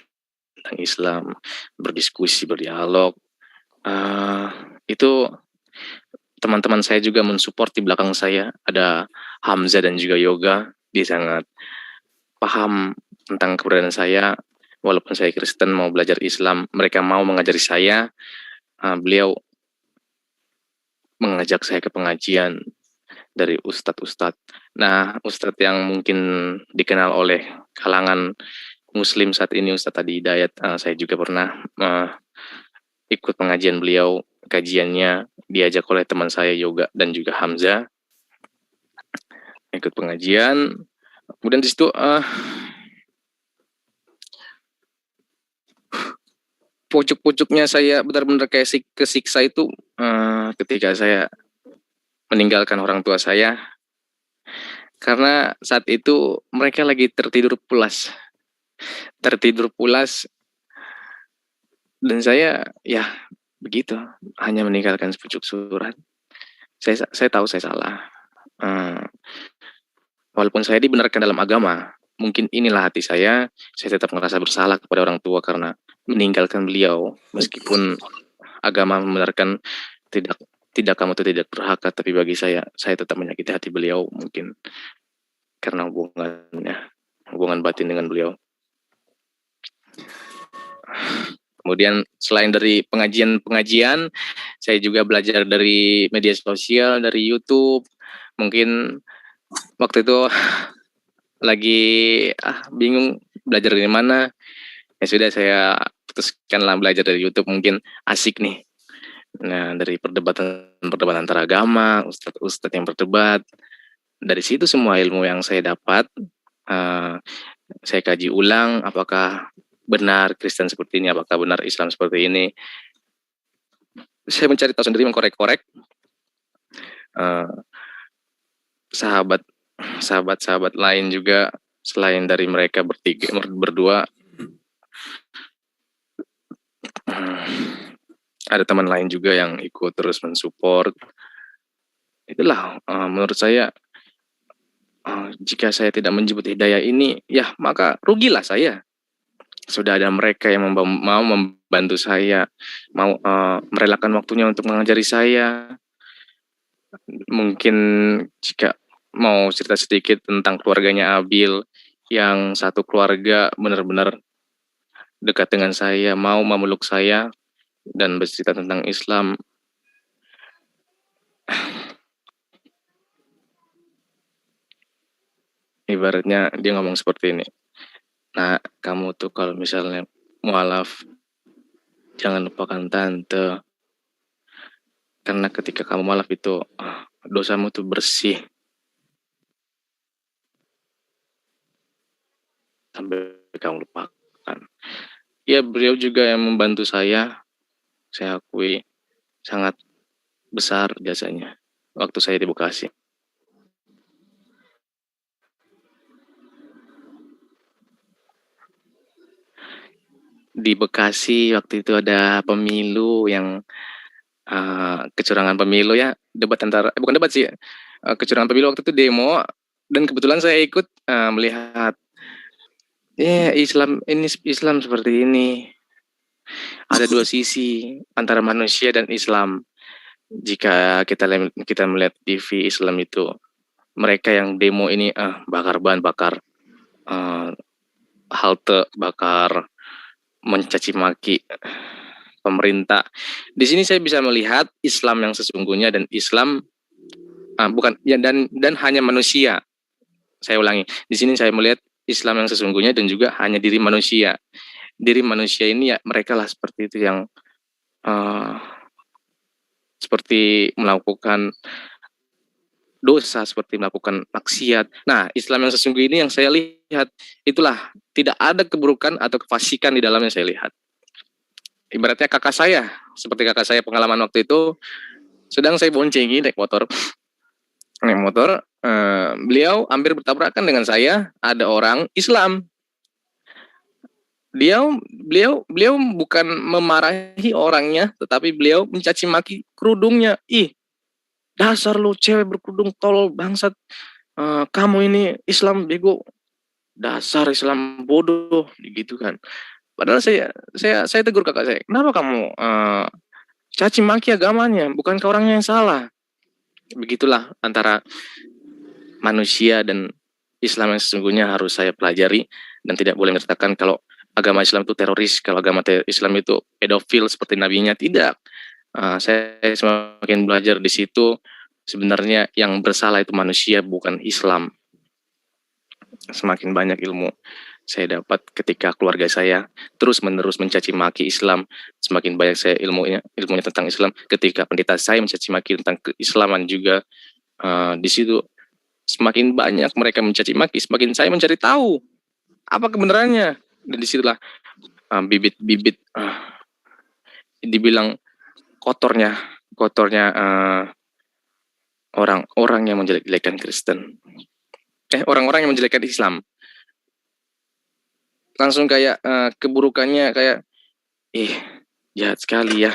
tentang Islam, berdiskusi, berdialog, itu teman-teman saya juga mensupport di belakang saya. Ada Hamzah dan juga Yoga, dia sangat paham tentang keberadaan saya. Walaupun saya Kristen mau belajar Islam, mereka mau mengajari saya. Beliau mengajak saya ke pengajian dari ustadz-ustadz. Nah, ustadz yang mungkin dikenal oleh kalangan Muslim saat ini, Ustadz Adi Hidayat, saya juga pernah ikut pengajian beliau. Kajiannya diajak oleh teman saya Yoga dan juga Hamzah. Ikut pengajian. Kemudian di situ pucuk-pucuknya saya benar-benar kayak kesiksa itu ketika saya meninggalkan orang tua saya, karena saat itu mereka lagi tertidur pulas dan saya ya begitu, hanya meninggalkan sepucuk surat. Saya tahu saya salah, walaupun saya dibenarkan dalam agama, mungkin inilah hati saya tetap merasa bersalah kepada orang tua karena meninggalkan beliau, meskipun agama membenarkan tidak kamu itu tidak durhaka, tapi bagi saya tetap menyakiti hati beliau, mungkin karena hubungan batin dengan beliau. Kemudian selain dari pengajian, saya juga belajar dari media sosial, dari YouTube. Mungkin waktu itu lagi bingung belajar dari mana, ya sudah saya putuskanlah belajar dari YouTube, mungkin asik nih. Nah, dari perdebatan antara agama, ustadz yang berdebat, dari situ semua ilmu yang saya dapat, saya kaji ulang, apakah benar Kristen seperti ini, apakah benar Islam seperti ini. Saya mencari tahu sendiri, mengkorek-korek. Sahabat lain juga selain dari mereka berdua, ada teman lain juga yang ikut terus mensupport. Itulah menurut saya, jika saya tidak menjemput hidayah ini, ya maka rugilah saya. Sudah ada mereka yang mau membantu saya, mau merelakan waktunya untuk mengajari saya. Mungkin jika mau cerita sedikit tentang keluarganya Abil, yang satu keluarga benar-benar dekat dengan saya, mau memeluk saya dan bercerita tentang Islam. Ibaratnya dia ngomong seperti ini. Nah, kamu tuh kalau misalnya mualaf, jangan lupakan tante. Karena ketika kamu mualaf itu, dosamu tuh bersih. Sampai kamu lupakan. Ya, beliau juga yang membantu saya akui sangat besar jasanya waktu saya di Bekasi. Di Bekasi waktu itu ada pemilu yang kecurangan pemilu ya, debat antara bukan debat sih, kecurangan pemilu waktu itu demo, dan kebetulan saya ikut melihat Islam seperti ini. Ada dua sisi antara manusia dan Islam. Jika kita melihat TV Islam itu, mereka yang demo ini bakar ban, bakar halte, bakar, mencaci maki pemerintah. Di sini saya bisa melihat Islam yang sesungguhnya dan Islam bukan ya, dan hanya manusia. Saya ulangi, di sini saya melihat Islam yang sesungguhnya dan juga hanya diri manusia. Diri manusia ini ya mereka lah seperti itu yang seperti melakukan dosa, seperti melakukan maksiat. Nah, Islam yang sesungguhnya ini yang saya lihat, itulah tidak ada keburukan atau kefasikan di dalamnya saya lihat. Ibaratnya kakak saya, seperti kakak saya pengalaman waktu itu, sedang saya boncengi naik motor, beliau hampir bertabrakan dengan saya, ada orang Islam. Beliau bukan memarahi orangnya, tetapi beliau mencaci maki kerudungnya. Ih, dasar lu cewek berkerudung tolol bangsat, kamu ini Islam bego, dasar Islam bodoh, gitu kan. Padahal saya tegur kakak saya, kenapa kamu caci maki agamanya, bukan ke orangnya yang salah. Begitulah antara manusia dan Islam yang sesungguhnya harus saya pelajari, dan tidak boleh mengatakan kalau agama Islam itu teroris, kalau agama Islam itu pedofil seperti nabinya, tidak. Saya semakin belajar di situ, sebenarnya yang bersalah itu manusia, bukan Islam. Semakin banyak ilmu saya dapat ketika keluarga saya terus-menerus mencaci maki Islam, semakin banyak saya ilmunya tentang Islam. Ketika pendeta saya mencaci maki tentang keislaman juga, di situ semakin banyak mereka mencaci maki, semakin saya mencari tahu apa kebenarannya, dan disitulah bibit-bibit dibilang kotornya orang-orang yang menjelek-jelekan Kristen, orang-orang yang menjelekkan Islam, langsung kayak keburukannya kayak jahat sekali ya,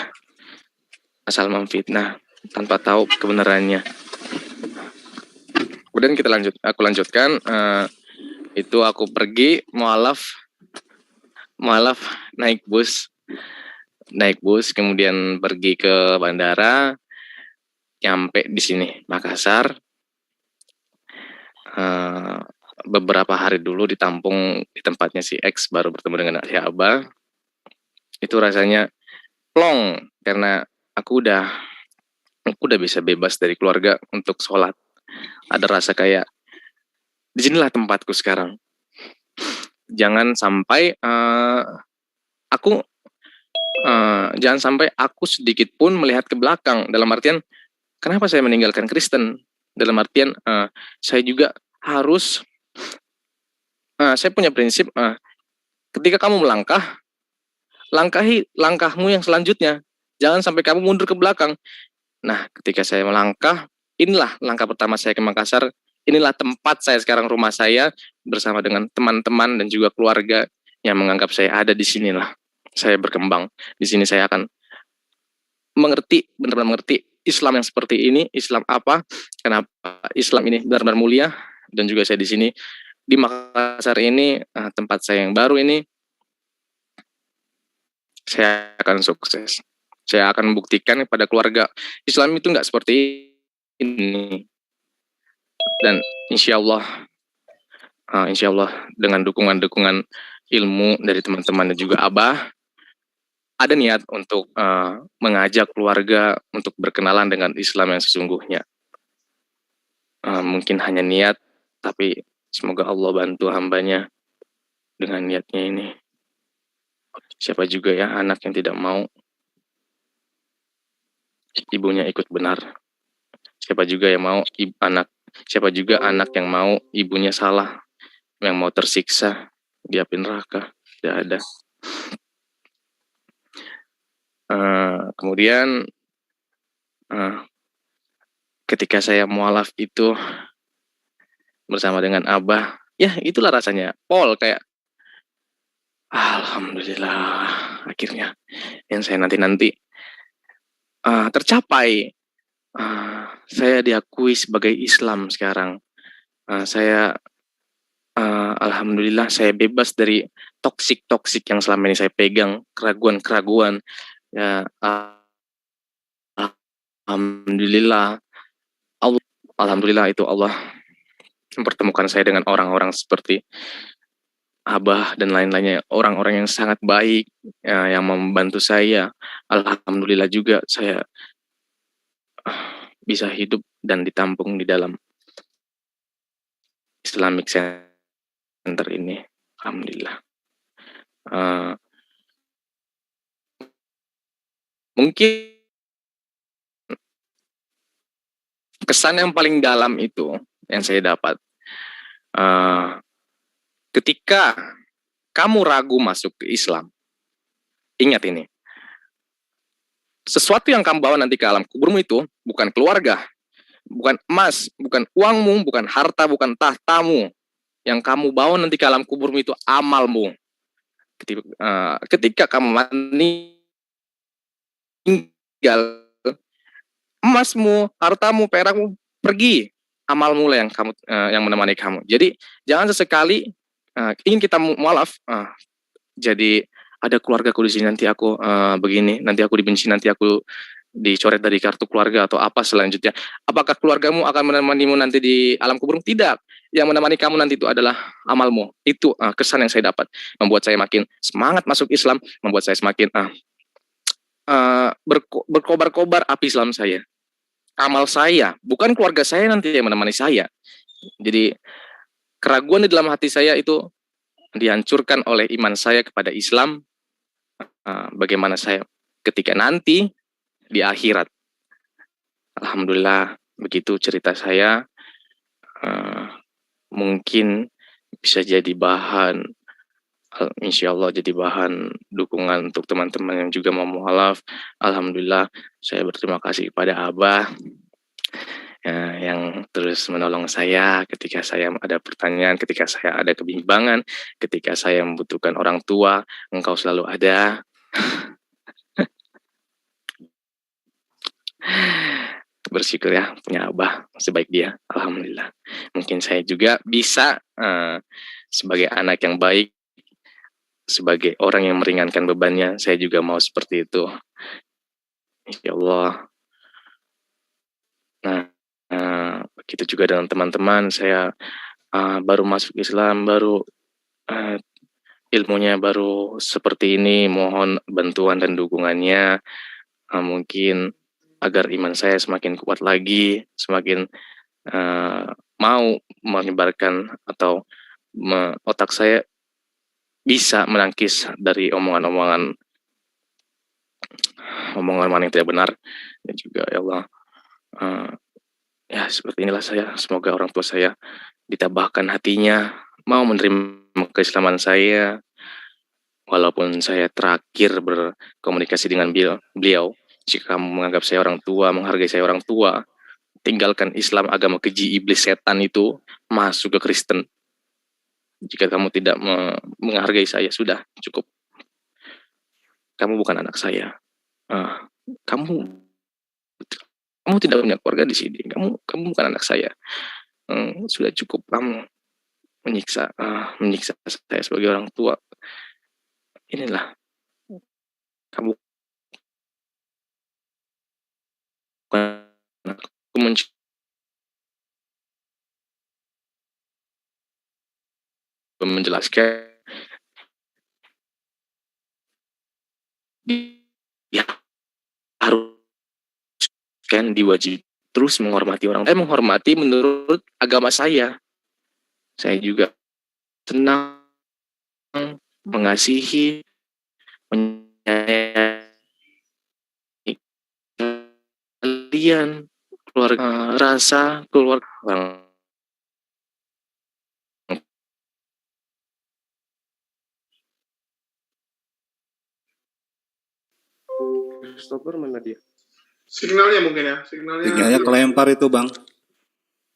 asal memfitnah tanpa tahu kebenarannya. Kemudian aku lanjutkan, itu aku pergi mualaf naik bus, kemudian pergi ke bandara, nyampe di sini Makassar. Beberapa hari dulu ditampung di tempatnya si X, baru bertemu dengan si Abah. Itu rasanya plong, karena aku udah bisa bebas dari keluarga untuk sholat. Ada rasa kayak disinilah tempatku sekarang. Jangan sampai aku sedikit pun melihat ke belakang, dalam artian kenapa saya meninggalkan Kristen, dalam artian saya juga harus saya punya prinsip, ketika kamu melangkah, langkahi langkahmu yang selanjutnya, jangan sampai kamu mundur ke belakang. Nah, ketika saya melangkah, inilah langkah pertama saya ke Makassar, inilah tempat saya sekarang, rumah saya, bersama dengan teman-teman dan juga keluarga yang menganggap saya ada di sinilah saya berkembang. Di sini saya akan benar-benar mengerti Islam yang seperti ini, Islam apa, kenapa Islam ini benar-benar mulia, dan juga saya di sini di Makassar ini, tempat saya yang baru ini, saya akan sukses. Saya akan membuktikan kepada keluarga, Islam itu nggak seperti ini. Dan insya Allah dengan dukungan-dukungan ilmu dari teman-teman dan juga Abah, ada niat untuk mengajak keluarga untuk berkenalan dengan Islam yang sesungguhnya. Mungkin hanya niat, tapi semoga Allah bantu hambanya dengan niatnya ini. Siapa juga ya anak yang tidak mau ibunya ikut benar. Siapa juga yang mau siapa juga anak yang mau ibunya salah, yang mau tersiksa di api neraka. Tidak ada. Kemudian ketika saya mualaf itu bersama dengan Abah, ya itulah rasanya. Pol kayak alhamdulillah akhirnya yang saya nanti tercapai. Saya diakui sebagai Islam sekarang. Saya alhamdulillah saya bebas dari toksik yang selama ini saya pegang, keraguan. Ya, alhamdulillah itu Allah mempertemukan saya dengan orang-orang seperti Abah dan lain-lainnya, orang-orang yang sangat baik yang membantu saya. Alhamdulillah juga saya bisa hidup dan ditampung di dalam Islamic Center ini. Alhamdulillah. Mungkin kesan yang paling dalam itu yang saya dapat ketika kamu ragu masuk ke Islam, ingat ini, sesuatu yang kamu bawa nanti ke alam kuburmu itu bukan keluarga, bukan emas, bukan uangmu, bukan harta, bukan tahtamu. Yang kamu bawa nanti ke alam kuburmu itu amalmu. Ketika kamu meninggal, emasmu, hartamu, perakmu pergi, amalmu lah yang menemani kamu. Jadi jangan sesekali ingin kita mualaf, jadi ada keluargaku di sini, nanti aku begini, nanti aku dibenci, nanti aku dicoret dari kartu keluarga atau apa selanjutnya. Apakah keluargamu akan menemanimu nanti di alam kubur? Tidak. Yang menemani kamu nanti itu adalah amalmu. Itu kesan yang saya dapat, membuat saya makin semangat masuk Islam, membuat saya semakin berkobar-kobar api Islam saya. Amal saya, bukan keluarga saya nanti yang menemani saya. Jadi keraguan di dalam hati saya itu dihancurkan oleh iman saya kepada Islam. Bagaimana saya ketika nanti di akhirat. Alhamdulillah begitu cerita saya. Mungkin bisa jadi bahan, insya Allah jadi bahan dukungan untuk teman-teman yang juga mau mualaf. Alhamdulillah saya berterima kasih kepada Abah yang terus menolong saya ketika saya ada pertanyaan, ketika saya ada kebimbangan, ketika saya membutuhkan orang tua, engkau selalu ada. Bersyukur ya punya Abah sebaik dia. Alhamdulillah. Mungkin saya juga bisa sebagai anak yang baik, sebagai orang yang meringankan bebannya, saya juga mau seperti itu. Insya Allah. Nah, begitu juga dengan teman-teman. Saya baru masuk Islam, baru ilmunya baru seperti ini. Mohon bantuan dan dukungannya. Mungkin agar iman saya semakin kuat lagi, semakin mau menyebarkan atau otak saya bisa menangkis dari omongan-omongan yang tidak benar. Dan juga ya Allah, ya seperti inilah saya. Semoga orang tua saya ditabahkan hatinya, mau menerima keislaman saya, walaupun saya terakhir berkomunikasi dengan beliau. Jika kamu menganggap saya orang tua, menghargai saya orang tua, tinggalkan Islam, agama keji, iblis, setan itu, masuk ke Kristen. Jika kamu tidak menghargai saya, sudah cukup. Kamu bukan anak saya. Kamu tidak punya keluarga di sini. Kamu bukan anak saya. Sudah cukup kamu menyiksa saya sebagai orang tua. Inilah kamu. Aku menjelaskan dia harus kan diwajib terus menghormati orang. Menghormati menurut agama saya. Saya juga senang mengasihi, menyayangi kalian, keluarga, rasa keluarga orang. Christopher mana dia? Signalnya mungkin ya, Sinyalnya kelempar itu, Bang.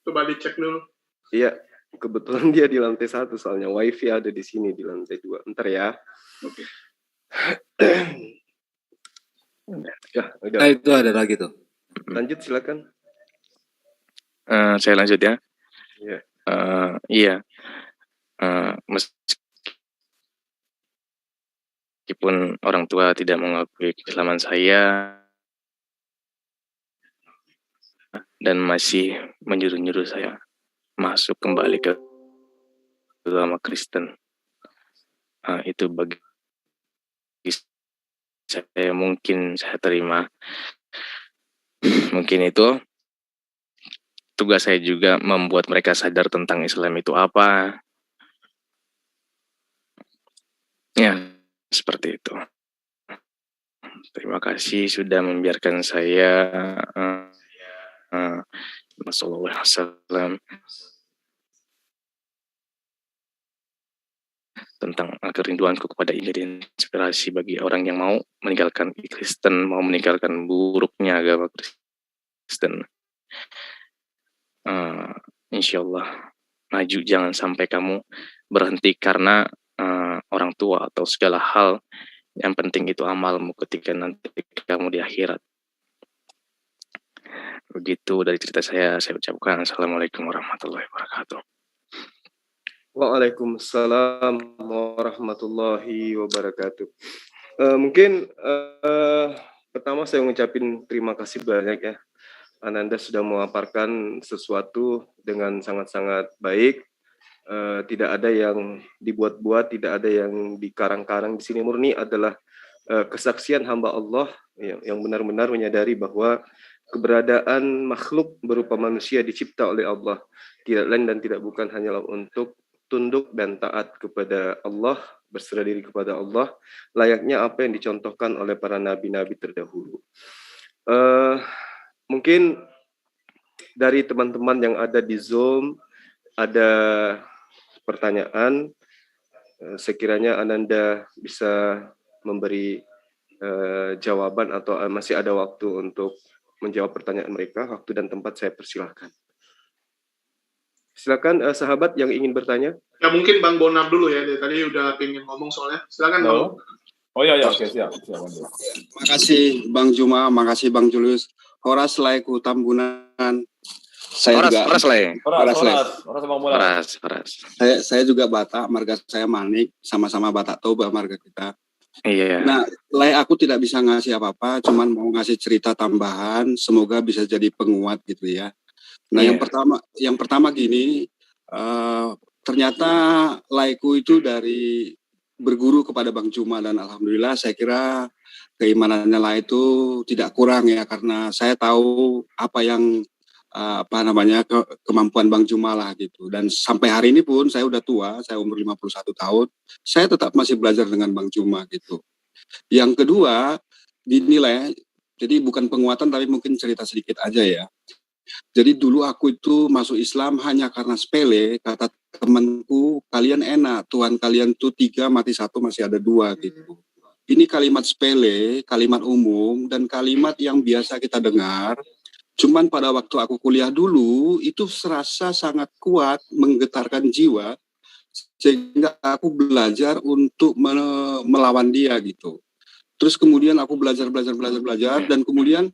Coba dicek dulu. Iya, kebetulan dia di lantai 1 soalnya wifi ada di sini di lantai 2. Ntar ya. Oke. Ya, udah. Nah, itu ada lagi tuh. Lanjut silakan. Saya lanjut ya. Iya. Iya. Meskipun orang tua tidak mengakui keislaman saya dan masih menyuruh-nyuruh saya masuk kembali ke agama Kristen. Itu bagi saya mungkin saya terima. Mungkin itu tugas saya juga membuat mereka sadar tentang Islam itu apa. Ya, seperti itu. Terima kasih sudah membiarkan saya Sallallahu alaihi wasallam tentang kerinduanku kepada ini dan inspirasi bagi orang yang mau meninggalkan Kristen, mau meninggalkan buruknya agama Kristen. Insyaallah maju, jangan sampai kamu berhenti karena orang tua atau segala hal. Yang penting itu amalmu ketika nanti kamu di akhirat. Begitu dari cerita saya ucapkan Assalamualaikum warahmatullahi wabarakatuh. Waalaikumsalam warahmatullahi wabarakatuh. Mungkin pertama saya mengucapkan terima kasih banyak ya. Ananda sudah memaparkan sesuatu dengan sangat-sangat baik. Tidak ada yang dibuat-buat, tidak ada yang dikarang-karang. Di sini murni adalah kesaksian hamba Allah yang benar-benar menyadari bahwa keberadaan makhluk berupa manusia dicipta oleh Allah tidak lain dan tidak bukan hanyalah untuk tunduk dan taat kepada Allah, berserah diri kepada Allah, layaknya apa yang dicontohkan oleh para nabi-nabi terdahulu. Mungkin dari teman-teman yang ada di Zoom ada pertanyaan, sekiranya Ananda bisa memberi jawaban atau masih ada waktu untuk menjawab pertanyaan mereka, waktu dan tempat saya persilahkan. Silakan sahabat yang ingin bertanya. Ya mungkin Bang Bonab dulu ya, dari tadi udah pengen ngomong soalnya. Silakan Bang. Oh ya, oke, siap. Makasih Bang Juma, makasih Bang Julius. Horas laiku tambunan. Saya Horas Saya juga Batak, marga saya Manik, sama-sama Batak Toba marga kita. Iya. Nah, aku tidak bisa ngasih apa-apa, cuman mau ngasih cerita tambahan, semoga bisa jadi penguat gitu ya. Nah, yang pertama gini, ternyata laiku itu dari berguru kepada Bang Juma, dan alhamdulillah saya kira keimanannya lah itu tidak kurang ya, karena saya tahu apa yang kemampuan Bang Juma lah gitu. Dan sampai hari ini pun saya udah tua, saya umur 51 tahun, saya tetap masih belajar dengan Bang Juma gitu. Yang kedua, dinilai, jadi bukan penguatan tapi mungkin cerita sedikit aja ya. Jadi dulu aku itu masuk Islam hanya karena sepele, kata temanku, kalian enak, Tuhan kalian tuh 3 mati 1 masih ada 2 gitu. Ini kalimat sepele, kalimat umum, dan kalimat yang biasa kita dengar. Cuman pada waktu aku kuliah dulu, itu serasa sangat kuat, menggetarkan jiwa, sehingga aku belajar untuk melawan dia gitu. Terus kemudian aku belajar, dan kemudian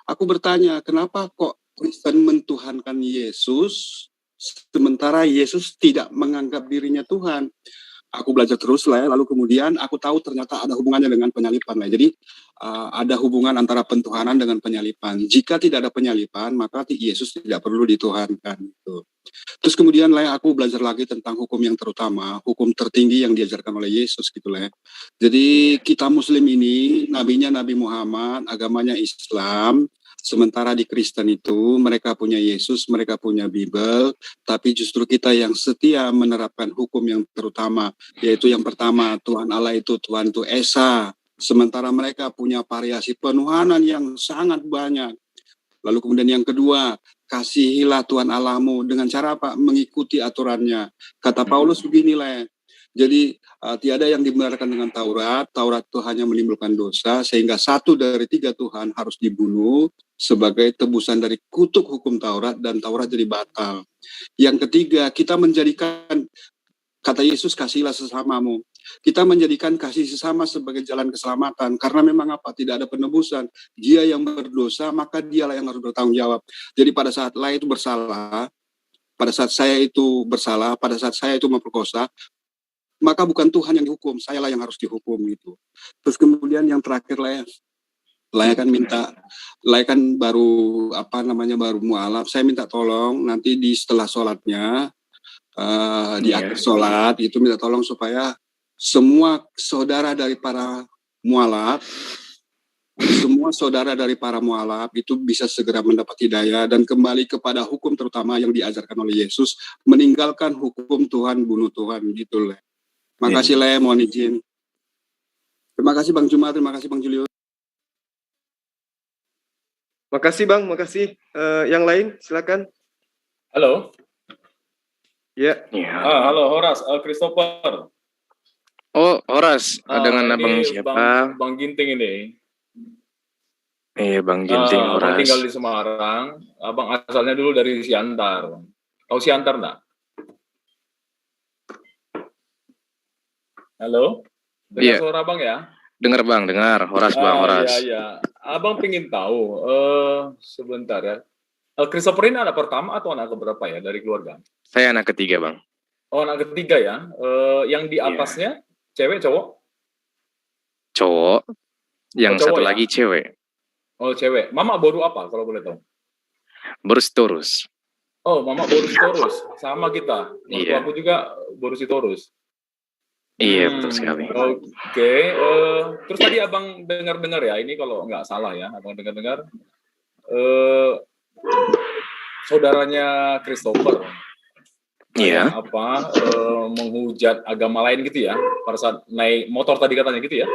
aku bertanya, kenapa kok Kristen mentuhankan Yesus, sementara Yesus tidak menganggap dirinya Tuhan? aku belajar terus lah ya, lalu kemudian aku tahu ternyata ada hubungannya dengan penyalipan lah. Jadi ada hubungan antara pentuhanan dengan penyalipan. Jika tidak ada penyalipan, maka Yesus tidak perlu dituhankan. Gitu. Terus kemudian lah aku belajar lagi tentang hukum yang terutama, hukum tertinggi yang diajarkan oleh Yesus gitu lah. Jadi kita Muslim ini, nabinya Nabi Muhammad, agamanya Islam. Sementara di Kristen itu mereka punya Yesus, mereka punya Bible, tapi justru kita yang setia menerapkan hukum yang terutama, yaitu yang pertama, Tuhan Allah itu Tuhan itu Esa. Sementara mereka punya variasi penuhanan yang sangat banyak. Lalu kemudian yang kedua, kasihilah Tuhan Allahmu dengan cara apa? Mengikuti aturannya. Kata Paulus beginilah. Jadi tiada yang dibenarkan dengan Taurat. Taurat itu hanya menimbulkan dosa, sehingga 1 dari 3 Tuhan harus dibunuh sebagai tebusan dari kutuk hukum Taurat, dan Taurat jadi batal. Yang ketiga, kita menjadikan, kata Yesus, kasihilah sesamamu. Kita menjadikan kasih sesama sebagai jalan keselamatan, karena memang apa? Tidak ada penebusan. Dia yang berdosa, maka dialah yang harus bertanggung jawab. Jadi pada saat lain itu bersalah, pada saat saya itu bersalah, pada saat saya itu memperkosa, maka bukan Tuhan yang dihukum, sayalah yang harus dihukum gitu. Terus kemudian yang terakhir lah kan baru baru mualaf. Saya minta tolong nanti di setelah sholatnya, di akhir sholat itu minta tolong supaya semua saudara dari para mualaf itu bisa segera mendapat hidayah dan kembali kepada hukum terutama yang diajarkan oleh Yesus, meninggalkan hukum Tuhan bunuh Tuhan gitu lah. Makasih Le, mohon izin. Terima kasih Bang Juma, terima kasih Bang Julius. Makasih Bang, makasih. Yang lain silakan. Halo. Ya. Halo Horas, Christopher. Oh, Horas, dengan abang ini siapa? Bang Ginting ini. Iya, Bang Ginting, Abang Horas. tinggal di Semarang. Abang asalnya dulu dari Siantar. Tahu Siantar enggak? Halo? Dengar suara Abang ya? Dengar Bang, dengar. Horas Bang, Horas. Iya. Abang pengen tahu, sebentar ya. Christopher ini anak pertama atau anak keberapa ya dari keluarga? Saya anak ketiga Bang. Oh, anak ketiga ya. Yang di atasnya cewek, cowok? Cowok. Yang cowok satu ya? lagi cewek. Oh, cewek. Mama boru apa kalau boleh tahu? Borus-Torus. Oh, Mama Borus-Torus. Sama kita. Iya. Aku juga Borus-Torus. Iya, betul sekali. Oke. Terus tadi Abang dengar-dengar ya, ini kalau nggak salah ya, Abang dengar-dengar, saudaranya Christopher, Iya. menghujat agama lain gitu ya, pada saat naik motor tadi katanya gitu ya?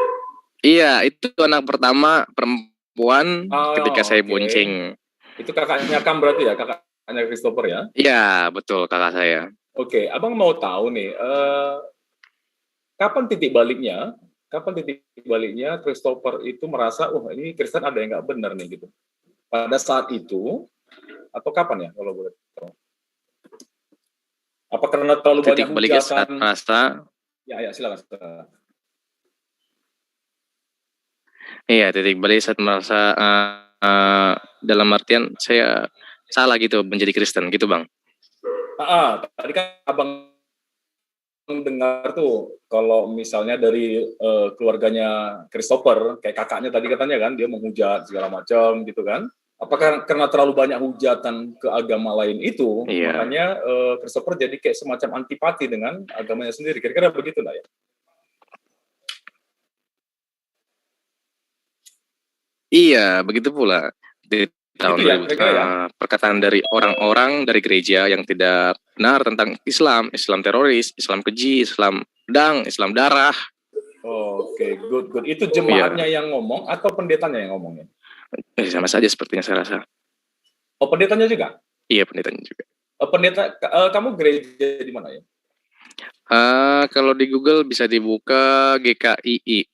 Iya, itu anak pertama perempuan ketika saya bonceng. Itu kakaknya Kam berarti ya, kakaknya Christopher ya? Iya, betul kakak saya. Oke, Abang mau tahu nih, kapan titik baliknya Christopher itu merasa, ini Kristen ada yang nggak benar nih gitu. Pada saat itu, atau kapan ya kalau boleh tahu? Apa karena terlalu Titik banyak baliknya hujatan? saat merasa. Ya silakan. Iya, titik balik saat merasa dalam artian saya salah gitu menjadi Kristen gitu Bang. Tadi kan Abang dengar tuh kalau misalnya dari keluarganya Christopher, kayak kakaknya tadi katanya kan dia menghujat segala macam gitu kan. Apakah karena terlalu banyak hujatan ke agama lain itu, makanya Christopher jadi kayak semacam antipati dengan agamanya sendiri. Kira-kira begitu lah ya? Iya, begitu pula. Di tahun gitu 2000, perkataan dari orang-orang dari gereja yang tidak benar tentang Islam teroris, Islam keji, Islam pedang, Islam darah. Oke, good. Itu jemaatnya yang ngomong atau pendetanya yang ngomongnya? Sama saja sepertinya saya rasa. Oh, pendetanya juga? Iya, pendetanya juga. Pendeta, kamu gereja di mana ya? Kalau di Google bisa dibuka GKII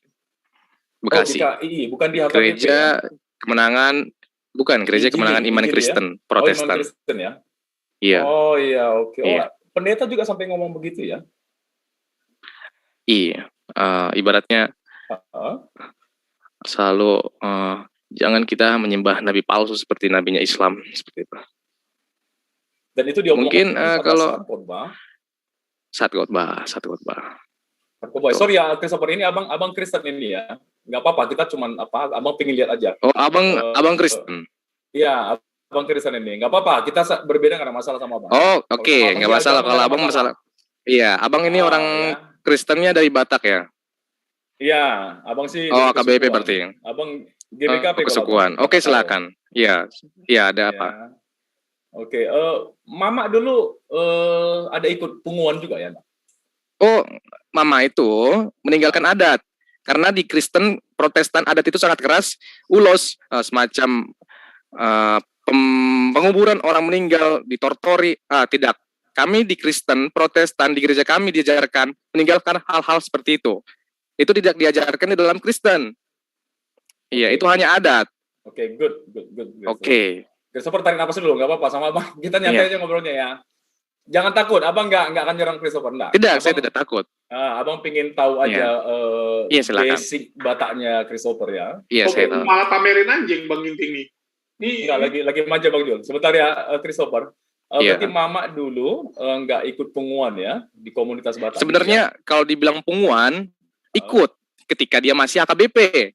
Bekasi. Oh, GKII, bukan di HKBP Gereja ya? Kemenangan, bukan Gereja Kemenangan Iman Kristen, Protestan. Iman Kristen ya? Iya. Oh iya, oke. Iya. Pendeta juga sampai ngomong begitu ya? Iya, ibaratnya selalu jangan kita menyembah nabi palsu seperti nabinya Islam seperti itu. Dan itu diomongkan mungkin kalau khotbah. saat khotbah. Narkoboy. Sorry ya, Christopher, ini abang Kristen ini ya. Nggak apa-apa, kita cuman abang pengen lihat aja. Oh, abang Kristen. Iya, abang Kristen ini. Nggak apa-apa, kita berbeda nggak ada masalah sama abang. Oh, oke, nggak masalah. Kalau abang masalah. Iya, abang ini orang Kristennya dari Batak ya? Iya, abang sih. Oh, KBP berarti. Abang GBKP. Kesukuan. Oke, silakan. Iya, ada apa? Oke, Mama dulu ada ikut punguan juga ya? Oh, Mama itu meninggalkan adat. Karena di Kristen Protestan adat itu sangat keras, ulos, semacam penguburan orang meninggal, ditortori. Tidak. Kami di Kristen Protestan, di gereja kami diajarkan meninggalkan hal-hal seperti itu. Itu tidak diajarkan di dalam Kristen. Iya, itu hanya adat. Oke, good. Oke. Christopher tarik napas dulu, nggak apa-apa sama abang. Kita nyantai aja ngobrolnya ya. Jangan takut, abang nggak akan nyerang Christopher, enggak. Tidak, abang, saya tidak takut. Abang pingin tahu aja basic Bataknya Christopher ya. Iya, saya tahu. Malah pamerin anjing Bang Ginting nih. Enggak, lagi manja Bang Jul. Sebentar ya, Christopher. Berarti Mama dulu nggak ikut punguan ya di komunitas Batak. Sebenarnya kalau dibilang punguan, ikut ketika dia masih HKBP.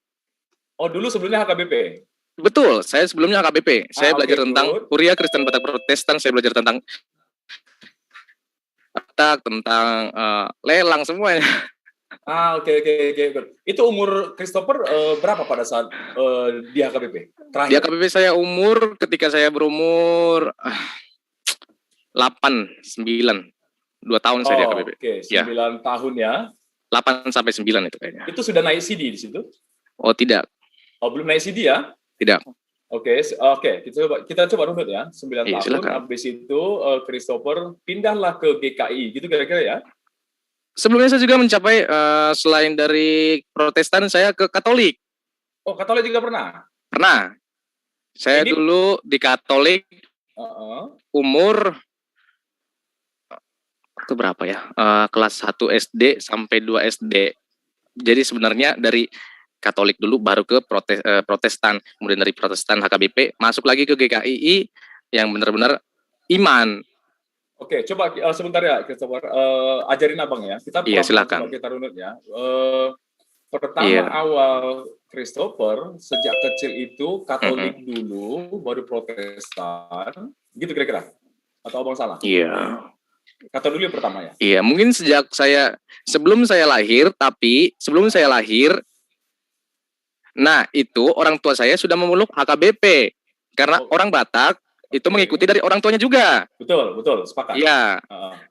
Oh, dulu sebelumnya HKBP. Betul, saya sebelumnya HKBP. Saya belajar tentang Kuria Kristen Batak Protestan, saya belajar tentang Batak, tentang lelang semuanya. Oke. Itu umur Christopher berapa pada saat di HKBP? Terakhir. Di HKBP saya umur ketika saya berumur 8, 9. 2 tahun saya di HKBP. Oke, 9 tahun ya. 8 sampai 9 itu kayaknya. Itu sudah naik CD di situ? Oh, tidak. Oh, belum naik CD ya? Tidak. Oke, kita coba runut ya. 9 tahun, silakan. habis itu Christopher pindahlah ke GKI, gitu kira-kira ya? Sebelumnya saya juga mencapai, selain dari Protestan, saya ke Katolik. Oh, Katolik juga pernah? Pernah. Saya dulu di Katolik, umur, itu berapa ya, kelas 1 SD sampai 2 SD. Jadi sebenarnya dari Katolik dulu baru ke Protestan, kemudian dari Protestan HKBP masuk lagi ke GKII yang benar-benar iman. Oke, coba sebentar ya Christopher, ajarin abang ya. Kita silakan. Kita runut ya. Pertama awal Christopher sejak kecil itu Katolik dulu, baru Protestan, gitu kira-kira? Atau abang salah? Iya. Katolik dulu yang pertama ya? Iya, mungkin sebelum saya lahir, nah, itu orang tua saya sudah memeluk HKBP. Karena orang Batak itu mengikuti dari orang tuanya juga. Betul, sepakat. Iya.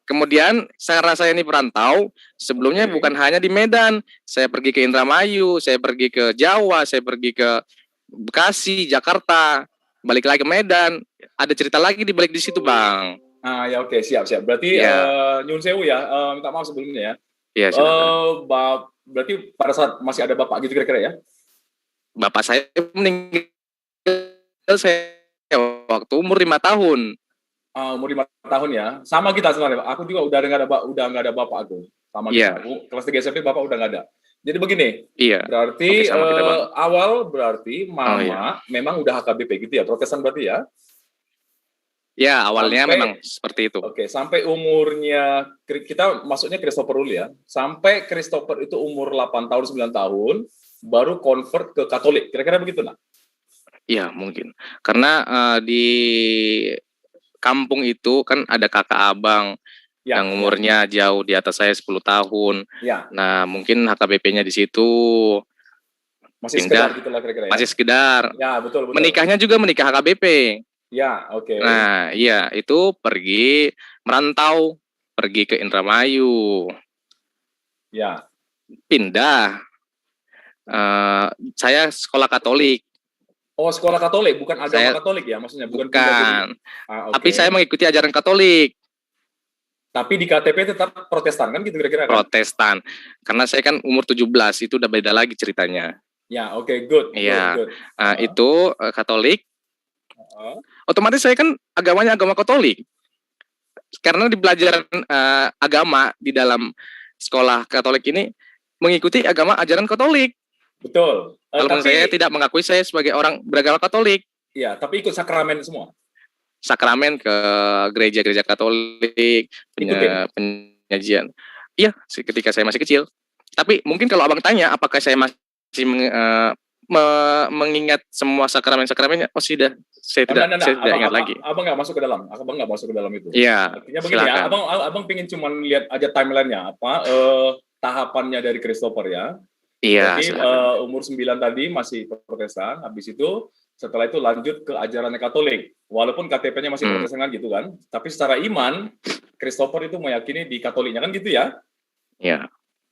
Kemudian saya ini perantau, sebelumnya bukan hanya di Medan. Saya pergi ke Indramayu, saya pergi ke Jawa, saya pergi ke Bekasi, Jakarta, balik lagi ke Medan. Ada cerita lagi di balik di situ, Bang. Ya oke, siap. Berarti nyun sewu ya, minta maaf sebelumnya ya. Iya, berarti pada saat masih ada bapak gitu kira-kira ya? Bapak saya meninggal waktu umur 5 tahun. Umur 5 tahun ya. Sama kita sebenarnya. Aku juga udah nggak ada bapak aku. Sama kita. Kelas 3 SMP bapak udah nggak ada. Jadi begini. Iya. Berarti awal berarti Mama memang udah HKBP gitu ya, Protestan berarti ya? Ya, awalnya memang seperti itu. Oke, sampai umurnya kita masuknya Christopher dulu ya. Sampai Christopher itu umur 8 tahun 9 tahun baru convert ke Katolik. Kira-kira begitu nak? Iya, mungkin. Karena di kampung itu kan ada kakak abang yang umurnya jauh di atas saya 10 tahun. Ya. Nah, mungkin HKBP-nya di situ masih sekedar gitu lah kira-kira ya. Masih sekedar. Ya, betul. Menikahnya juga menikah HKBP. Ya, oke. Nah, iya, itu pergi merantau, pergi ke Indramayu. Ya. Pindah. Saya sekolah Katolik. Oh, sekolah Katolik, bukan agama Katolik ya maksudnya? Bukan. Tapi saya mengikuti ajaran Katolik. Tapi di KTP tetap Protestan kan gitu kira-kira kan? Protestan. Karena saya kan umur 17, itu udah beda lagi ceritanya. Ya, oke, good. Iya. Itu Katolik. Otomatis saya kan agamanya agama Katolik. Karena di pelajaran agama di dalam sekolah Katolik ini mengikuti agama ajaran Katolik. Betul. Walaupun saya tidak mengakui saya sebagai orang beragama Katolik. Iya, tapi ikut sakramen semua. Sakramen ke gereja-gereja Katolik, penyajian. Iya, ketika saya masih kecil. Tapi mungkin kalau abang tanya, apakah saya masih mengingat semua sakramen-sakramennya? Oh sudah, saya tidak ingat lagi. Abang nggak masuk ke dalam, abang nggak masuk ke dalam itu. Iya. Artinya begini ya, abang pingin cuman lihat aja timelinenya apa tahapannya dari Christopher ya. Iya. Jadi umur 9 tadi masih Protestan, habis itu setelah itu lanjut ke ajarannya Katolik. Walaupun KTP-nya masih Protestan gitu kan, tapi secara iman Christopher itu meyakini di Katoliknya kan gitu ya? Iya.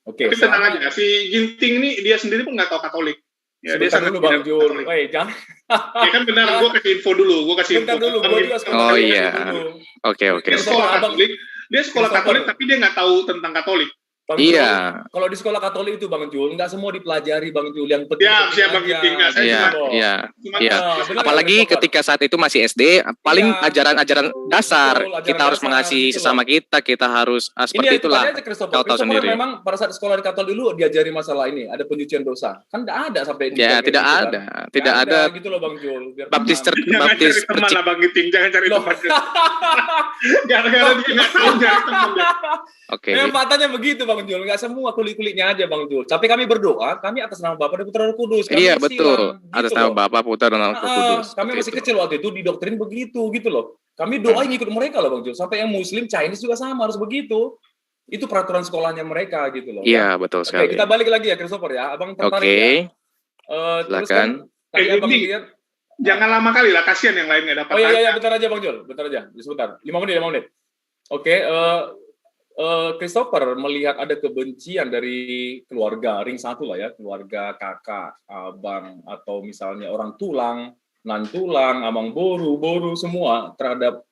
Oke. Tapi tenang aja, si Ginting ini dia sendiri pun nggak tahu Katolik. Ya, dia sangat dulu Bang Jul. Jangan. Ya kan benar, gue kasih info dulu. Bentar dulu, gue juga Oh iya. Oke. Dia sekolah Katolik, tapi dia nggak tahu tentang Katolik. Bang iya. Jul, kalau di sekolah Katolik itu Bang Jul, nggak semua dipelajari Bang Jul, yang penting. Siap Bang Ginting. Iya. Apalagi ketika saat itu masih SD, paling ajaran-ajaran dasar. Kita harus mengasihi sesama kita harus seperti itulah. Kau tahu sendiri. Memang pada saat sekolah di Katolik dulu diajari masalah ini, ada pencucian dosa. Kan tidak ada sampai di tidak ada. Gitu loh Bang Jul. Baptis teman lah Bang Ginting, jangan cari teman. Gara-gara dia nggak tahu cari teman. Oke. Memang faktanya begitu Bang Jul, nggak semua kulit-kulitnya aja Bang Jul. Tapi kami berdoa, kami atas nama Bapa dan Putra dan Roh Kudus. Iya betul, atas nama Bapa, Putra dan Roh Kudus. Kami masih kecil waktu itu didoktrin begitu gitu loh. Kami doa ngikut mereka loh Bang Jul. Sampai yang Muslim, Chinese juga sama harus begitu. Itu peraturan sekolahnya mereka gitu loh. Iya betul sekali. Oke, kita balik lagi ya Christopher ya. Abang tertarik ya. Silakan. Tadi Abang lihat. Jangan lama kali lah, kasihan yang lain nggak dapat. Oh iya, bentar aja Bang Jul, bentar aja, sebentar. 5 menit. Oke, Christopher melihat ada kebencian dari keluarga ring satu lah ya, keluarga kakak, abang, atau misalnya orang tulang, nan tulang, abang boru semua terhadap